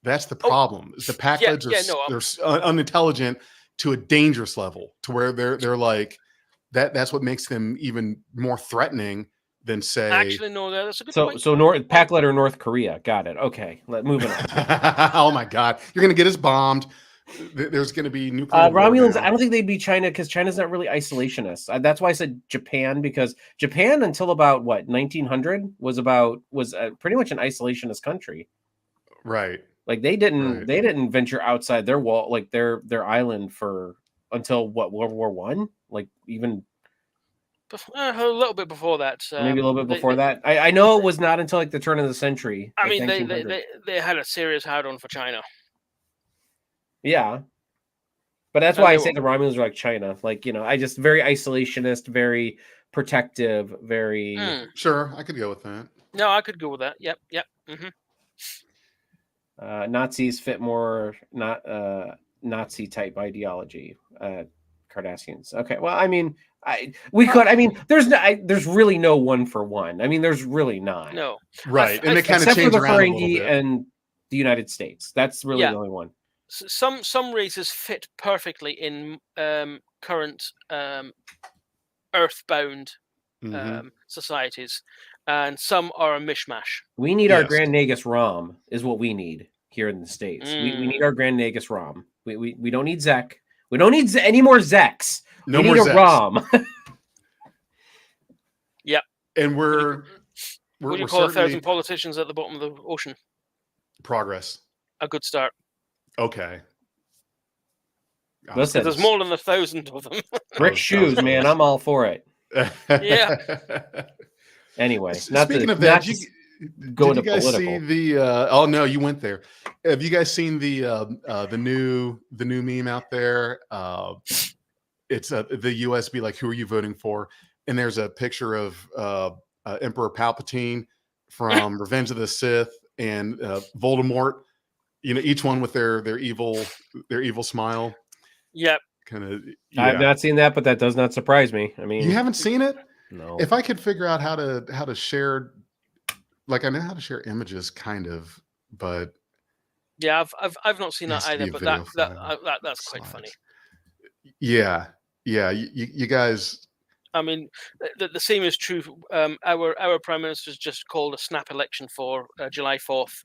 That's the problem. The Packlids they're unintelligent to a dangerous level, to where they're like that's what makes them even more threatening than say. Actually, no, that's a good point. So Packlet or North Korea. Got it. Okay, moving on. Oh my God, you're gonna get us bombed. there's going to be nuclear war Romulans, now. I don't think they'd be China because China's not really isolationist. That's why I said Japan, because Japan until about 1900 was pretty much an isolationist country. Right. Like they didn't venture outside their wall, like their island until World War One, like even A little bit before that. maybe a little bit before that. I know it was not until like the turn of the century. I like mean, 1900. they had a serious hard-on for China. Yeah. But that's And why I they say were- the Romulans are like China. Like, I just very isolationist, very protective, very Sure, I could go with that. No, I could go with that. Yep. Mm-hmm. Nazis fit more not Nazi type ideology. Cardassians. Okay. Well, I mean, there's really no one for one. I mean, there's really not. No. Right. And they kind of Except for change the around a little Ferengi bit. and the United States. That's really the only one. Some races fit perfectly in current earthbound societies, and some are a mishmash. We need our Grand Nagus Rom is what we need here in the States. We need our Grand Nagus Rom. We don't need Zek. We don't need any more Zeks. No we more need a Zeks. Rom. Yep. And What do you call certainly 1,000 politicians at the bottom of the ocean? progress. A good start. Okay. Listen, There's more than 1,000 of them. Rick Shoes, man, I'm all for it. Yeah. Anyway, speaking of that, did you guys political. see the? Oh no, you went there. Have you guys seen the new meme out there? It's the U.S. be like, who are you voting for? And there's a picture of Emperor Palpatine from Revenge of the Sith and Voldemort. Each one with their evil smile. Yep. Kind of. I've not seen that, but that does not surprise me. I mean, you haven't seen it? No. If I could figure out how to share, like I know how to share images, kind of, but yeah, I've not seen that has to be either, a but video that's quite slides. funny. Yeah. You guys. I mean, the same is true. Our prime minister's just called a snap election for July 4th.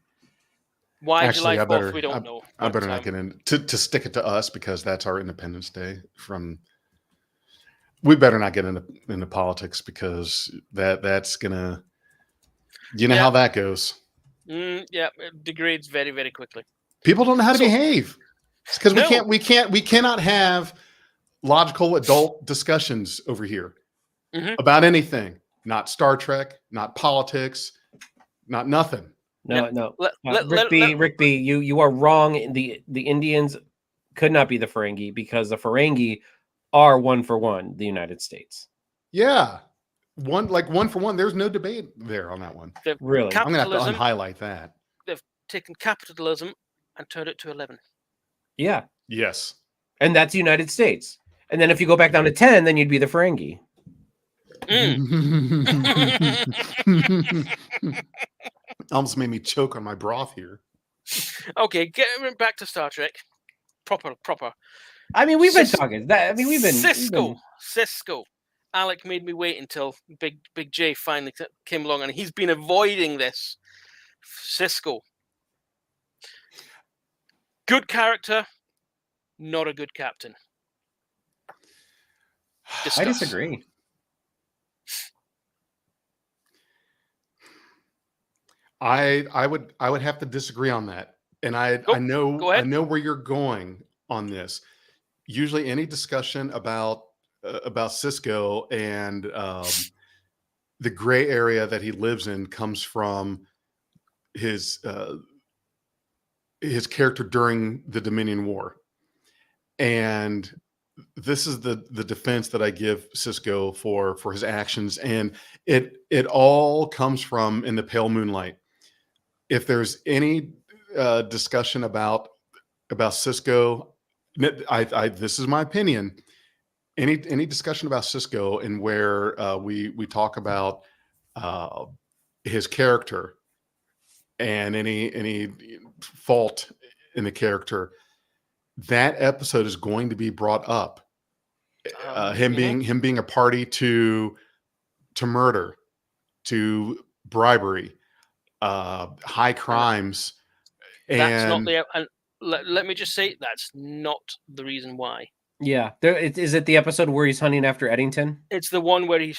Why Actually, July 4th? We don't know. I better not get in to stick it to us because that's our Independence Day. We better not get into politics because that's gonna, how that goes. Yeah, it degrades very, very quickly. People don't know how to behave. It's because we cannot have logical adult discussions over here about anything. Not Star Trek, not politics, not nothing. No. Rick B, you are wrong. The Indians could not be the Ferengi because the Ferengi are one for one the United States. Yeah. One for one. There's no debate there on that one. Really? I'm gonna have to unhighlight that. They've taken capitalism and turned it to 11. Yeah. Yes. And that's the United States. And then if you go back down to 10, then you'd be the Ferengi. Almost made me choke on my broth here. Okay, getting back to Star Trek. Proper. I mean, we've been talking. We've been Cisco. Alec made me wait until Big J finally came along, and he's been avoiding this. Cisco. Good character, not a good captain. I disagree. I would have to disagree on that. And I know where you're going on this. Usually any discussion about Cisco and the gray area that he lives in comes from his character during the Dominion War. And this is the defense that I give Cisco for his actions. And it all comes from in the pale moonlight. If there's any discussion about Cisco, this is my opinion. Any discussion about Cisco and where we talk about his character and any fault in the character, that episode is going to be brought up. Him being a party to murder, to bribery, high crimes. That's not the let me just say that's not the reason why. Yeah, is it the episode where he's hunting after Eddington? It's the one where he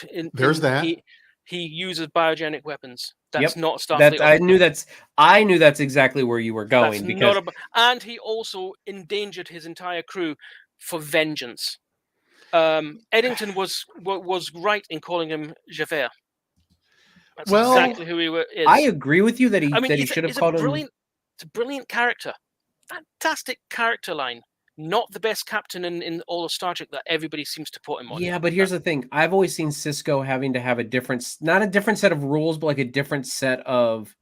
uses biogenic weapons. That's not Starfleet. I knew that's exactly where you were going, because and he also endangered his entire crew for vengeance. Eddington was right in calling him Javert. That's exactly who he is. I agree with you that he should have called him. It's a brilliant character, fantastic character line. Not the best captain in all of Star Trek that everybody seems to put him on. Yeah, but here's the thing. I've always seen Cisco having to have not a different set of rules, but like a different set of,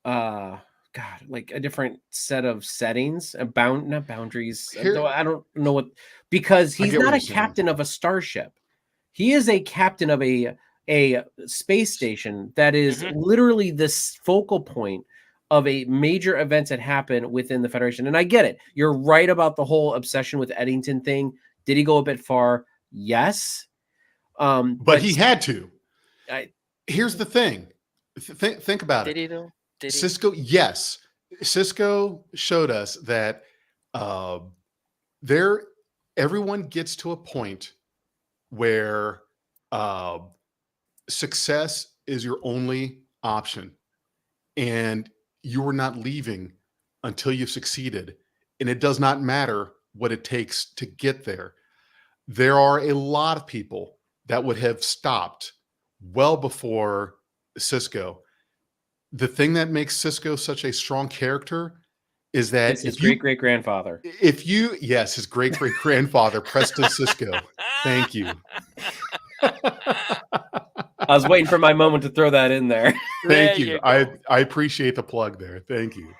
like a different set of settings, not boundaries. I don't know what, because he's not a captain of a starship. He is a captain of a space station that is literally this focal point of a major events that happen within the Federation. And I get it. You're right about the whole obsession with Eddington thing. Did he go a bit far? Yes. But he had to. Here's the thing. Think about it. Did he though? Cisco, yes. Cisco showed us that everyone gets to a point where success is your only option. And you are not leaving until you've succeeded. And it does not matter what it takes to get there. There are a lot of people that would have stopped well before Cisco. The thing that makes Cisco such a strong character is that it's his great-great-grandfather. His great-great-grandfather, Preston Cisco. Thank you. I was waiting for my moment to throw that in there. Thank you. I appreciate the plug there. Thank you.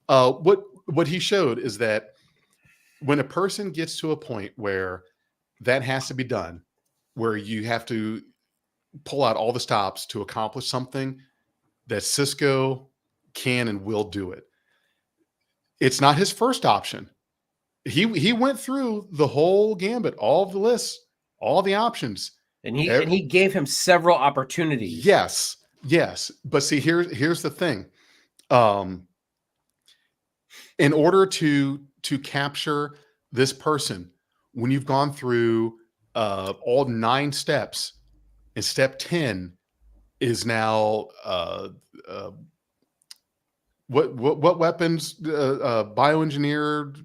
What he showed is that when a person gets to a point where that has to be done, where you have to pull out all the stops to accomplish something, that Cisco can and will do it. It's not his first option. He went through the whole gambit, all of the lists, all the options. And he gave him several opportunities. Yes. But see, here's the thing. In order to capture this person, when you've gone through all 9 steps, and step 10 is now what weapons, bioengineered,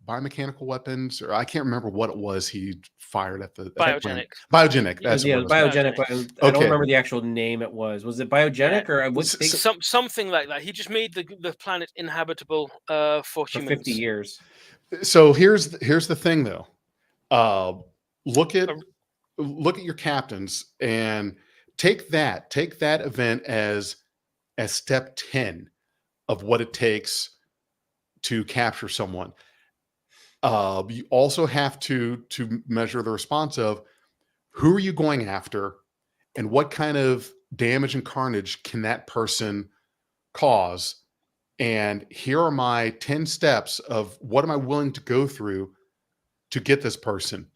biomechanical weapons, or I can't remember what it was he fired at the biogenic. Biogenic. That's biogenic. I don't remember the actual name. It was it biogenic or something like that? He just made the planet inhabitable for humans 50 years. So here's the thing, though. Look at your captains and take that event as step 10 of what it takes to capture someone. You also have to measure the response of who are you going after and what kind of damage and carnage can that person cause. And here are my 10 steps of what am I willing to go through to get this person.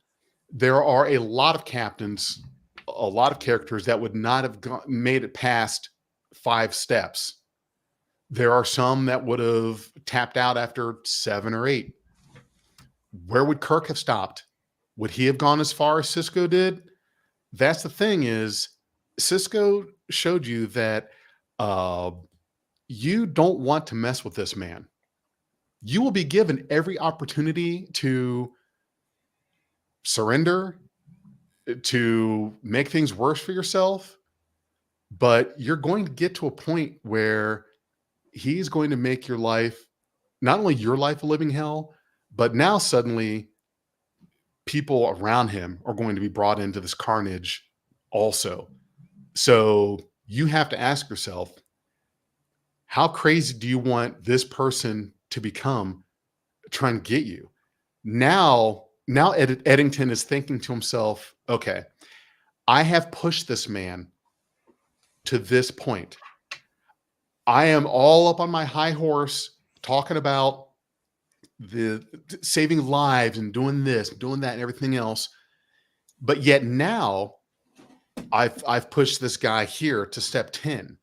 There are a lot of captains, a lot of characters that would not have made it past 5 steps. There are some that would have tapped out after 7 or 8. Where would Kirk have stopped? Would he have gone as far as Cisco did? That's the thing, is Cisco showed you that you don't want to mess with this man. You will be given every opportunity to surrender, to make things worse for yourself, but you're going to get to a point where he's going to make your life, not only your life, a living hell, but now suddenly people around him are going to be brought into this carnage also. So you have to ask yourself, how crazy do you want this person to become trying to get you? Now Eddington is thinking to himself, okay, I have pushed this man to this point. I am all up on my high horse talking about the saving lives and doing this, doing that, and everything else. But yet now I've pushed this guy here to step 10.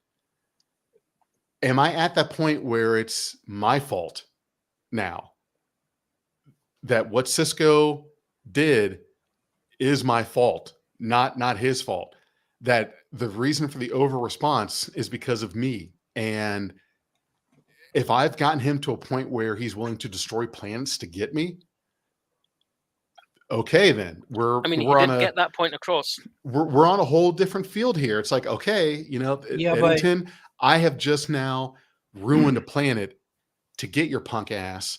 am I at that point where it's my fault now that what Cisco did is my fault, not his fault? That the reason for the over response is because of me. And if I've gotten him to a point where he's willing to destroy planets to get me, okay, then we're I mean, he we're on did a get that point across. we're on a whole different field here. It's like, okay, Yeah, but Eddington, I have just now ruined a planet to get your punk ass,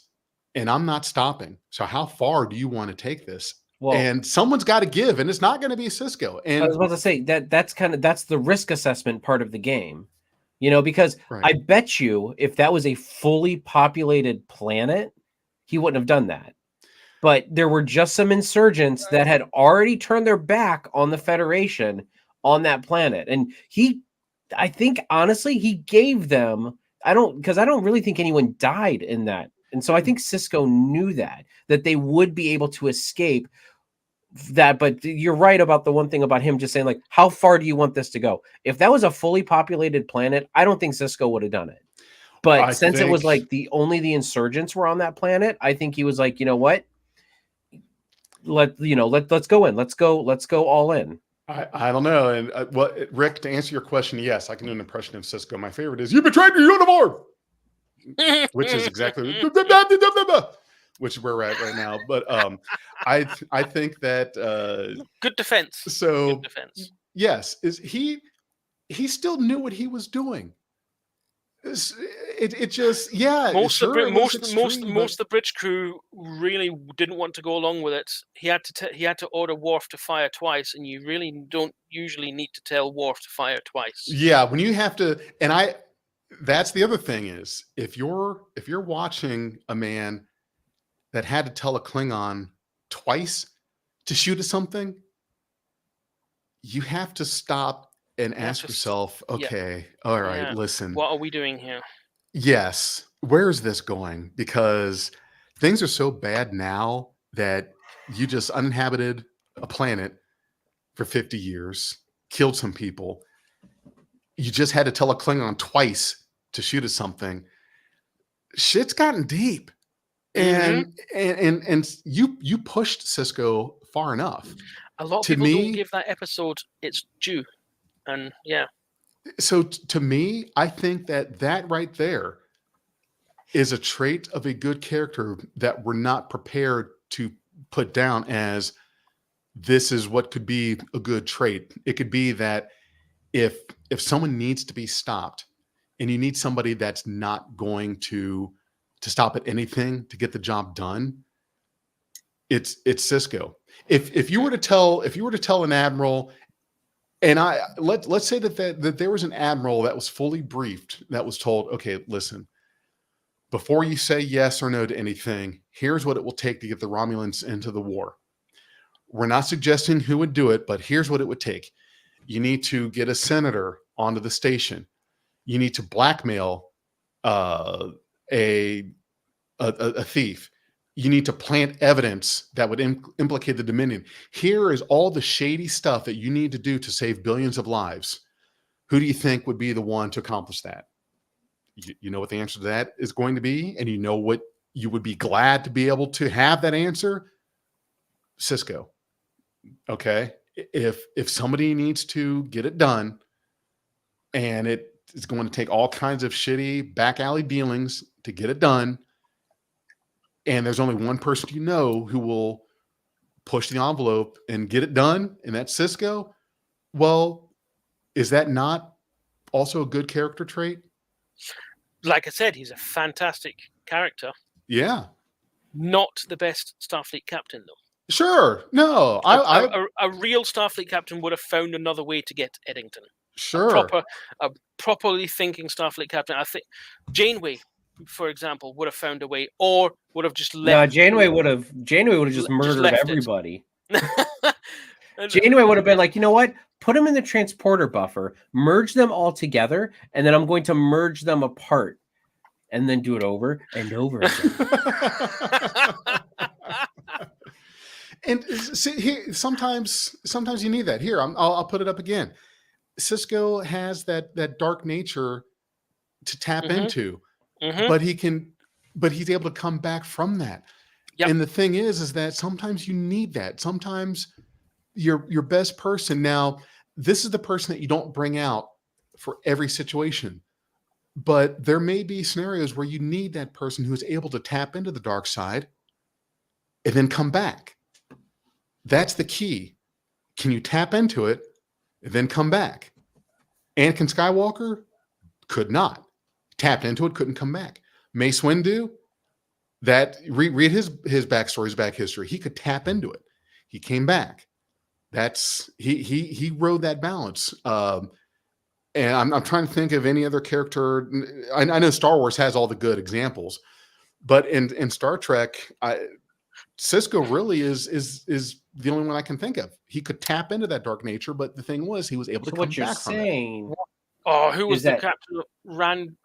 and I'm not stopping. So how far do you want to take this? well, And someone's got to give, and it's not going to be Cisco. I And was about to say that's the risk assessment part of the game, because I right, bet you if that was a fully populated planet, he wouldn't have done that. But there were just some insurgents that had already turned their back on the Federation on that planet. And I think honestly, he gave them, because I don't really think anyone died in that. And so I think Cisco knew that they would be able to escape that. But you're right about the one thing about him just saying, like, how far do you want this to go? If that was a fully populated planet, I don't think Cisco would have done it. But I since it was think like only the insurgents were on that planet, I think he was like, you know what? Let's go in. Let's go all in. I don't know. And Rick, to answer your question, yes, I can do an impression of Cisco. My favorite is "You betrayed your uniform," which is exactly which is where we're at right now. But I think that Good defense. so Good defense. yes, is he still knew what he was doing. It just Most of sure, it was the extreme, most of the bridge crew really didn't want to go along with it. He had to order Worf to fire twice, and you really don't usually need to tell Worf to fire twice. yeah, when you have to, and that's the other thing is if you're watching a man that had to tell a Klingon twice to shoot at something, you have to stop and ask yourself, okay, all right, Yeah. listen, What are we doing here? yes, where is this going? Because things are so bad now that you just uninhabited a planet for 50 years, killed some people. You just had to tell a Klingon twice to shoot at something. Shit's gotten deep. And you pushed Cisco far enough. A lot of To people me, don't give that episode its due. And yeah. So to me, I think that right there is a trait of a good character that we're not prepared to put down as this is what could be a good trait. It could be that if someone needs to be stopped and you need somebody that's not going to stop at anything to get the job done, it's Cisco. If you were to tell an admiral, and let's say that there was an admiral that was fully briefed, that was told, okay, listen, before you say yes or no to anything, here's what it will take to get the Romulans into the war. We're not suggesting who would do it, but here's what it would take. You need to get a senator onto the station. You need to blackmail a thief. You need to plant evidence that would implicate the Dominion. Here is all the shady stuff that you need to do to save billions of lives. Who do you think would be the one to accomplish that? You know what the answer to that is going to be, and you know what you would be glad to be able to have that answer? Cisco. Okay. If somebody needs to get it done, and it is going to take all kinds of shitty back alley dealings to get it done, and there's only one person who will push the envelope and get it done, and that's Cisco, well, is that not also a good character trait? Like I said, he's a fantastic character. Yeah. Not the best Starfleet captain, though. Sure. No. A real Starfleet captain would have found another way to get Eddington. Sure. A properly thinking Starfleet captain. I think Janeway, for example, would have found a way, or would have just left. No, Janeway would have just murdered everybody. Janeway would have been like, you know what? Put them in the transporter buffer, merge them all together, and then I'm going to merge them apart, and then do it over and over again. And see, here, sometimes you need that. Here, I'll put it up again. Cisco has that dark nature to tap Mhm. into, Mhm. but he's able to come back from that. Yep. And the thing is that sometimes you need that. Sometimes your best person. Now, this is the person that you don't bring out for every situation, but there may be scenarios where you need that person who is able to tap into the dark side and then come back. That's the key. Can you tap into it and then come back? Anakin Skywalker could not. Tapped into it, couldn't come back. Mace Windu, read his backstory, his back history. He could tap into it. He came back. He rode that balance. And I'm trying to think of any other character. I know Star Wars has all the good examples, but in Star Trek, Cisco really is the only one I can think of. He could tap into that dark nature, but the thing was, he was able to come what you're back from it. saying Oh, who was is the that captain that ran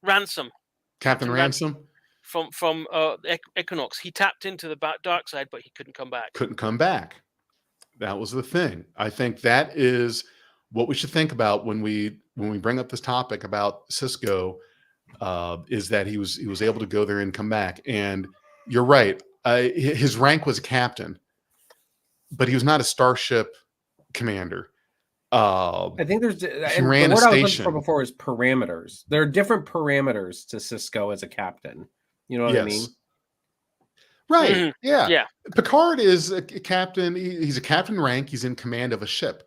Ransom Captain Ransom from Equinox? He tapped into the dark side, but he couldn't come back. couldn't come back. That was the thing. I think that is what we should think about when we bring up this topic about Cisco. Is that he was able to go there and come back. And you're right. His rank was a captain, but he was not a starship commander. I think there's he and ran the a word I was looking station. for before is parameters. There are different parameters to Cisco as a captain. You know what I mean? Right. Mhm. Yeah. Yeah. Picard is a captain. He's a captain rank. He's in command of a ship.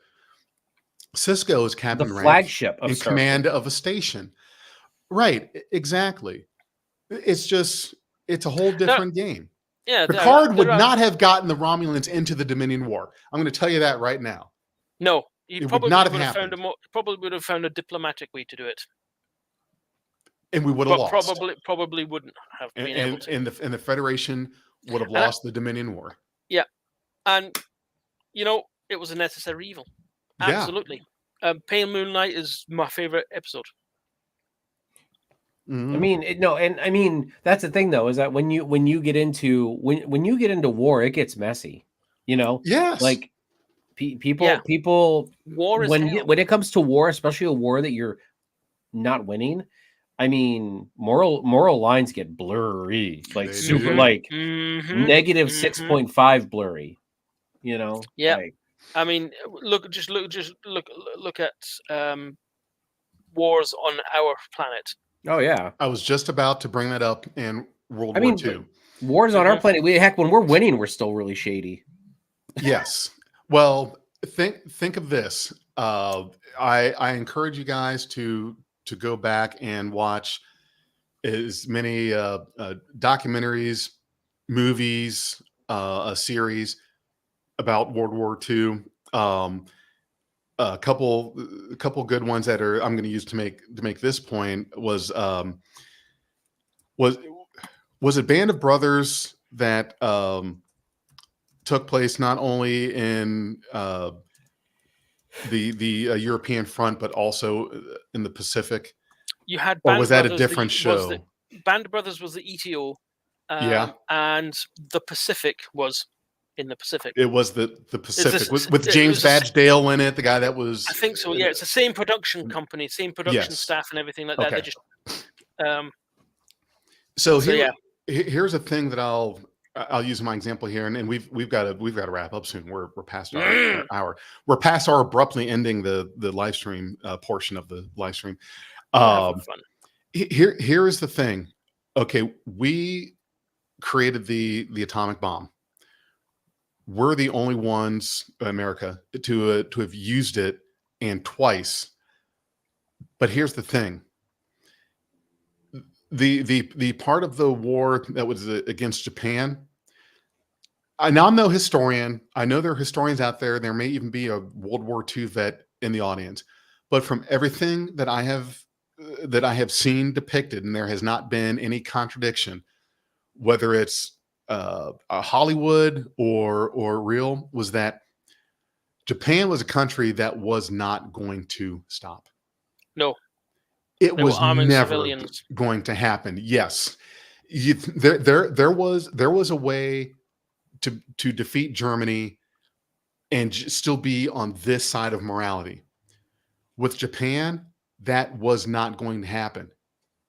Cisco is The captain rank flagship of in Starfleet. command of a station. Right. Exactly. It's a whole different game. Yeah. Picard would not have gotten the Romulans into the Dominion War. I'm going to tell you that right now. No, he It would probably not have would have found happened. probably would have found a diplomatic way to do it, And we would have but lost. probably wouldn't have been able to. And the Federation would have And lost the Dominion War. And it was a necessary evil. Yeah. Absolutely. Pale Moonlight is my favorite episode. Mhm. I mean, that's the thing though, is that when you get into war, it gets messy. Yes. Like people War is when hell. it comes to war, especially a war that you're not winning. I mean, moral lines get blurry, like They super, do. like Mhm. negative Mhm. 6.5 blurry. Yeah. like, I mean, look at wars on our planet. oh yeah. I was just about to bring that up in World I War mean, II. Wars on our Mhm. planet. Heck, when we're winning, we're still really shady. Yes. Well, think of this. I encourage you guys to go back and watch as many documentaries, movies, a series about World War II. A couple good ones that I'm going to use to make this point was it Band of Brothers that took place not only in the European front but also in the Pacific? You had Or Band was that a Brothers, different show? Band of Brothers was the ETO. Yeah. And the Pacific was in the Pacific. It was the Pacific this- with it James was a- Badgedale in it, the guy that was. I think so. Yeah, it's the same production company, same production Yes. staff, and everything like that. Okay. They just So yeah. Here's a thing that I'll use my example here, and we've got to wrap up soon. We're past our hour. We're past our abruptly ending the live stream portion of the live stream. Have fun. Here is the thing. Okay, we created the atomic bomb. We're the only ones in America to have used it, and twice. But here's the thing. The part of the war that was against Japan. I'm no historian. I know there are historians out there. There may even be a World War II vet in the audience. But from everything that I have seen depicted, and there has not been any contradiction, whether it's Hollywood or real, was that Japan was a country that was not going to stop. No. It They was were arming never civilians. going to happen. Yes, there was a way to defeat Germany and still be on this side of morality. With Japan, that was not going to happen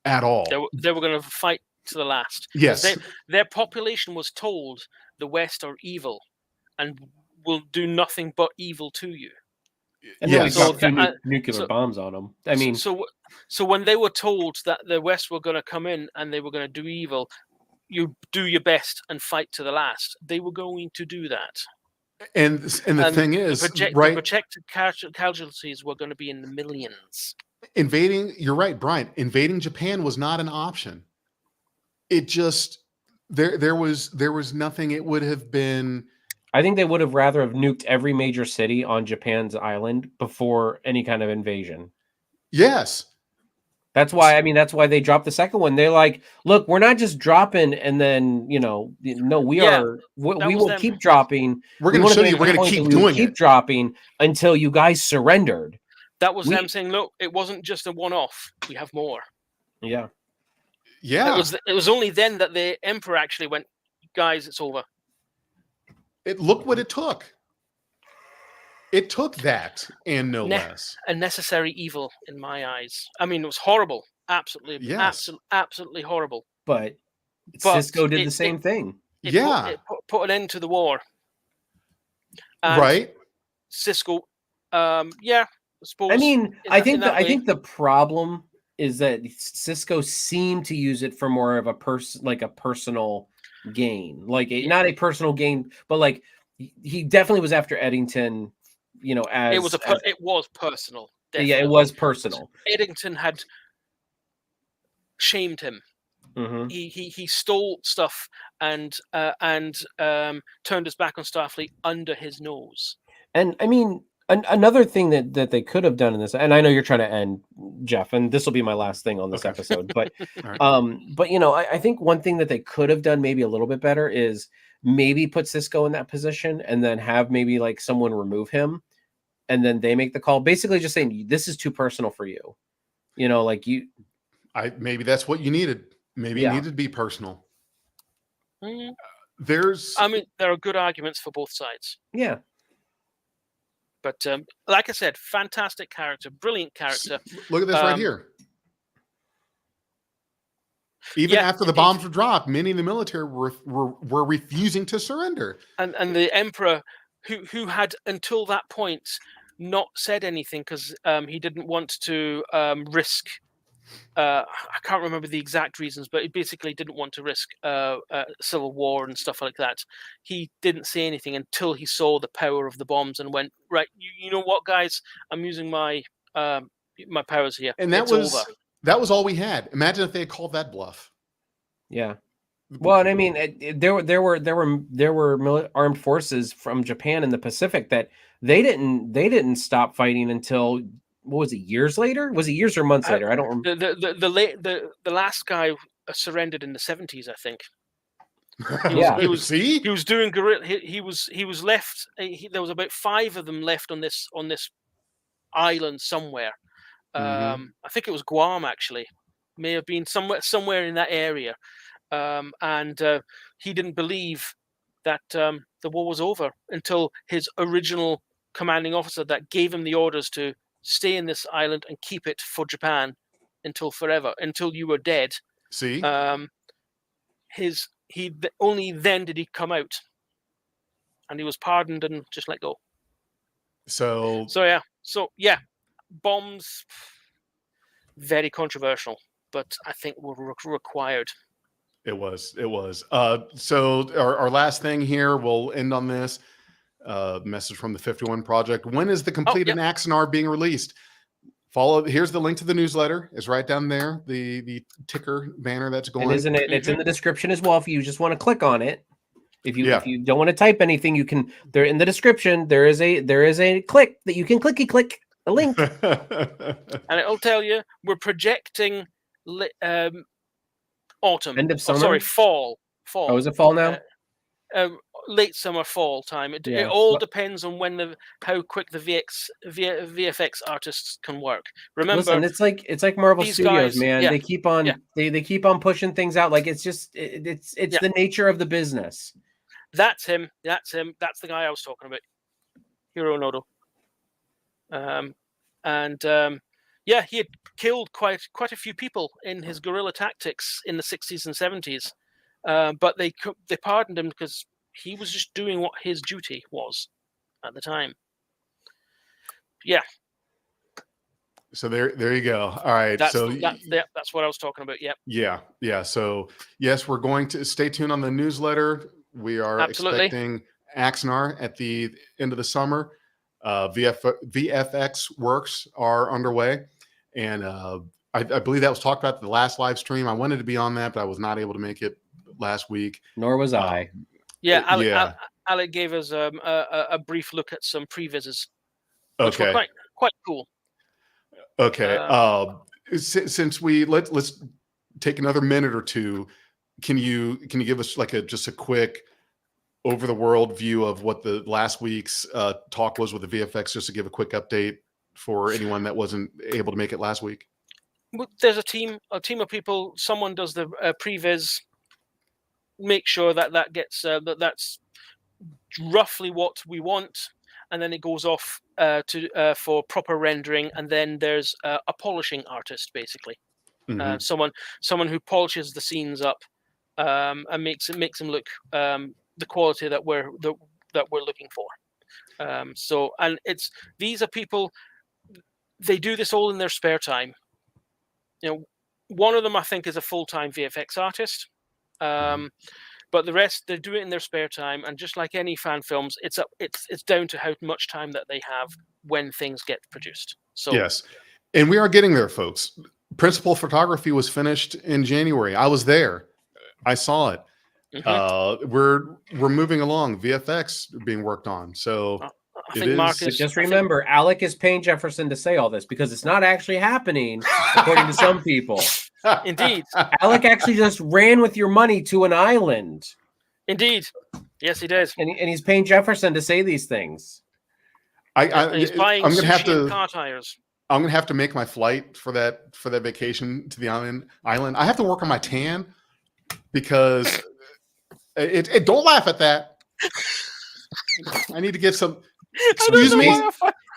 at all. They were going to fight to the last. Yes. Their population was told the West are evil and will do nothing but evil to you. And then Yes. we got So two that- nuclear so- bombs on them. I mean, so when they were told that the West were going to come in and they were going to do evil, you do your best and fight to the last. They were going to do that. And the thing is, the right? projected casualties were going to be in the millions. Invading, you're right, Brian. Invading Japan was not an option. It just there was nothing. It would have been. I think they would have rather have nuked every major city on Japan's island before any kind of invasion. Yes. That's why, I mean, that's why they dropped the second one. They're like, look, we're not just dropping and then, no, we will keep dropping. We're going to show you, we're going to keep doing it. Dropping until you guys surrendered. That was them saying, look, it wasn't just a one-off. We have more. Yeah. Yeah. It was only then that the emperor actually went, guys, it's over. Look what it took. It took that and no less. A necessary evil in my eyes. I mean, it was horrible. Absolutely. Yes. Absolutely horrible. But Cisco did the same thing. It put an end to the war. And right. Cisco, I suppose. I mean, I think the problem is that Cisco seemed to use it for more of a personal gain, not a personal gain, but like he definitely was after Eddington. As it was personal. Definitely. Yeah, it was personal. Eddington had shamed him. Mm-hmm. He stole stuff and turned his back on Starfleet under his nose. And I mean, another thing that they could have done in this, and I know you're trying to end, Jeff, and this will be my last thing on this episode, but right. But I think one thing that they could have done maybe a little bit better is maybe put Cisco in that position and then have maybe like someone remove him and then they make the call, basically just saying this is too personal for you. Maybe that's what you needed. Maybe it needed to be personal. Mm. There are good arguments for both sides. Yeah. But like I said, fantastic character, brilliant character. Look at this right here. Even after the bombs were dropped, many in the military were refusing to surrender. And the emperor, who had until that point not said anything because he didn't want to risk. I can't remember the exact reasons, but he basically didn't want to risk civil war and stuff like that. He didn't say anything until he saw the power of the bombs and went, right, you know what, guys, I'm using my powers here. And that was all we had. Imagine if they had called that bluff. Yeah. Well, and I mean, there were armed forces from Japan in the Pacific that they didn't stop fighting until. What was it? Years later? Was it years or months later? I don't remember. The last guy surrendered in the 70s, I think. He was doing guerrilla. He was left. There was about 5 of them left on this island somewhere. I think it was Guam, actually. May have been somewhere in that area. And he didn't believe that the war was over until his original commanding officer that gave him the orders to stay in this island and keep it for Japan until forever, until you were dead. See, only then did he come out, and he was pardoned and just let go. So yeah, bombs, very controversial, but I think were required. It was. So our last thing here, we'll end on this. Message from the 51 Project. When is the completed Axanar being released? Here's the link to the newsletter. It's right down there. The ticker banner that's going. And isn't it? It's in the description as well. If you just want to click on it, if you don't want to type anything, you can. There in the description. There is a click that you can click a link, and it'll tell you we're projecting autumn. End of summer. Fall. Oh, is it fall now? Late summer, fall time. It all depends on how quick the VFX artists can work. Remember, listen, it's like Marvel Studios, man. They keep on they keep on pushing things out. Like it's the nature of the business. That's him. That's the guy I was talking about. Hiro Nodo. and he had killed quite a few people in his guerrilla tactics in the 60s and 70s, but they pardoned him because he was just doing what his duty was at the time. Yeah. So there you go. All right. That's so that's what I was talking about. Yep. Yeah. So yes, we're going to stay tuned on the newsletter. We are expecting Axanar at the end of the summer. VFX works are underway, and I believe that was talked about at the last live stream. I wanted to be on that, but I was not able to make it last week. Nor was I. Yeah, Alec gave us a brief look at some previses, which were quite cool. Okay. Since let's take another minute or two. Can you give us like just a quick over the world view of what the last week's talk was with the VFX, just to give a quick update for anyone that wasn't able to make it last week? There's a team of people. Someone does the previs, make sure that gets that's roughly what we want, and then it goes off for proper rendering, and then there's a polishing artist, basically. Mm-hmm. Someone who polishes the scenes up and makes them look the quality that we're looking for. And these are people, they do this all in their spare time. One of them I think is a full-time VFX artist, but the rest, they do it in their spare time. And just like any fan films, it's down to how much time that they have when things get produced. So yes, and we are getting there, folks. Principal photography was finished in January. I was there. I saw it. Mm-hmm. We're moving along. VFX being worked on. So I think Marcus, just remember, Alec is paying Jefferson to say all this because it's not actually happening, according to some people. Indeed. Alec actually just ran with your money to an island. Indeed. Yes, he did. And he's paying Jefferson to say these things. He's buying sushi and car tires. I'm gonna have to make my flight for that vacation to the island. I have to work on my tan because it don't laugh at that. I need to get some. Excuse me,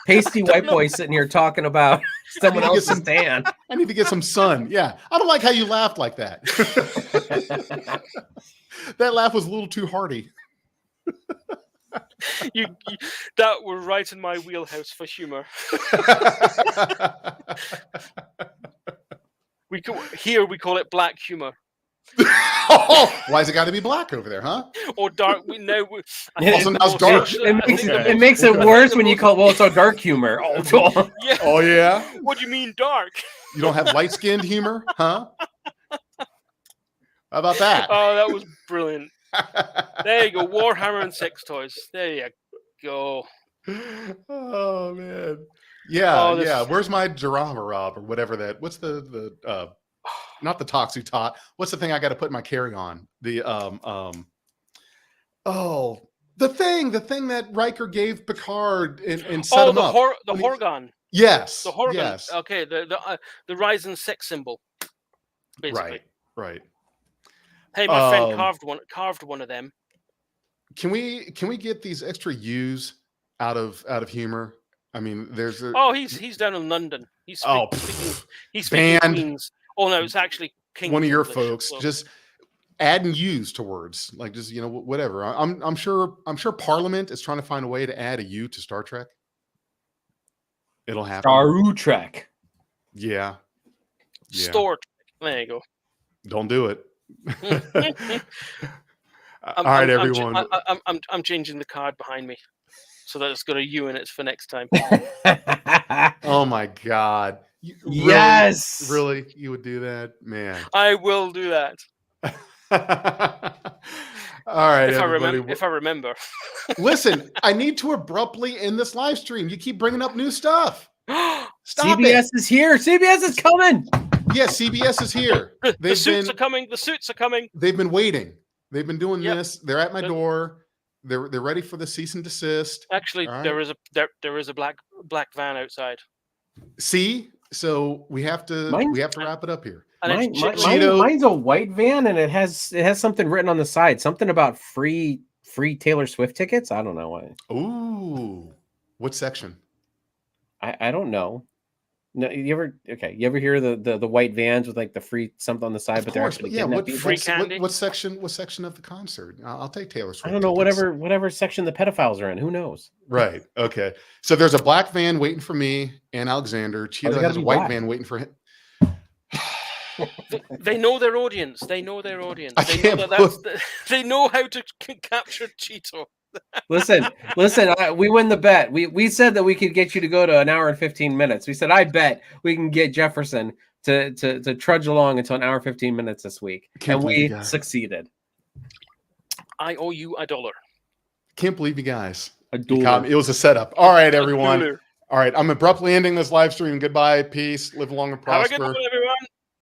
pasty white boy sitting here talking about someone else's tan. I need to get some sun. Yeah, I don't like how you laughed like that. That laugh was a little too hearty. You that were right in my wheelhouse for humor. We call it black humor. Oh, why has it got to be black over there, huh? Or dark? Now it's dark. It makes it worse when you call it's all dark humor. Oh, yeah. Oh yeah. What do you mean dark? You don't have light-skinned humor, huh? How about that? Oh, that was brilliant. There you go, Warhammer and sex toys. There you go. Oh man, yeah. Where's my Jarama Rob or whatever that? What's the not the Toxu Tot? What's the thing I got to put in my carry-on? The the thing that Riker gave Picard and set him up. The Horgon. Yes. The Horgon. Yes. Okay. The Ryzen sex symbol. Basically. Right. Hey, my friend carved one of them. Can we get these extra U's out of humor? I mean, there's he's down in London. He's speaking banned. Queens. Oh no, it's actually King. One of your English, folks just adding U's to words, like just whatever. I'm sure Parliament is trying to find a way to add a U to Star Trek. It'll happen. Star Trek. Yeah. Star Trek. There you go. Don't do it. All right, everyone. I'm changing the card behind me so that it's got a U in it for next time. Oh my God. Yes. Really? You would do that? Man. I will do that. All right, if I remember. Listen, I need to abruptly end this live stream. You keep bringing up new stuff. Stop CBS is here. CBS is coming. Yeah, CBS is here. The suits are coming. The suits are coming. They've been waiting. They've been doing this. They're at my door. They're ready for the cease and desist. Actually, right. there is a black van outside. See, so we have to wrap it up here. Mine's a white van, and it has something written on the side. Something about free Taylor Swift tickets. I don't know why. Ooh, what section? I don't know. No, you ever hear the white vans with like the free something on the side, Of but they're course, actually but yeah. kidnap What, people? Free candy? what section of the concert? I'll take Taylor Swift. I don't know, tickets. whatever section the pedophiles are in. Who knows? Right. Okay. So there's a black van waiting for me and Alexander. Cheetah gotta has a be white black. van waiting for him. They know their audience. They know their audience. I They can't know they know how to capture Cheeto. Listen. We win the bet. We said that we could get you to go to an hour and 15 minutes. We said, I bet we can get Jefferson to trudge along until an hour and 15 minutes this week, Can't and believe we you guys. succeeded. I owe you $1. Can't believe you guys. A You duel. caught me. It was a setup. All right, everyone. $1. All right. I'm abruptly ending this live stream. Goodbye. Peace. Live long and Have a good prosper. one, everyone.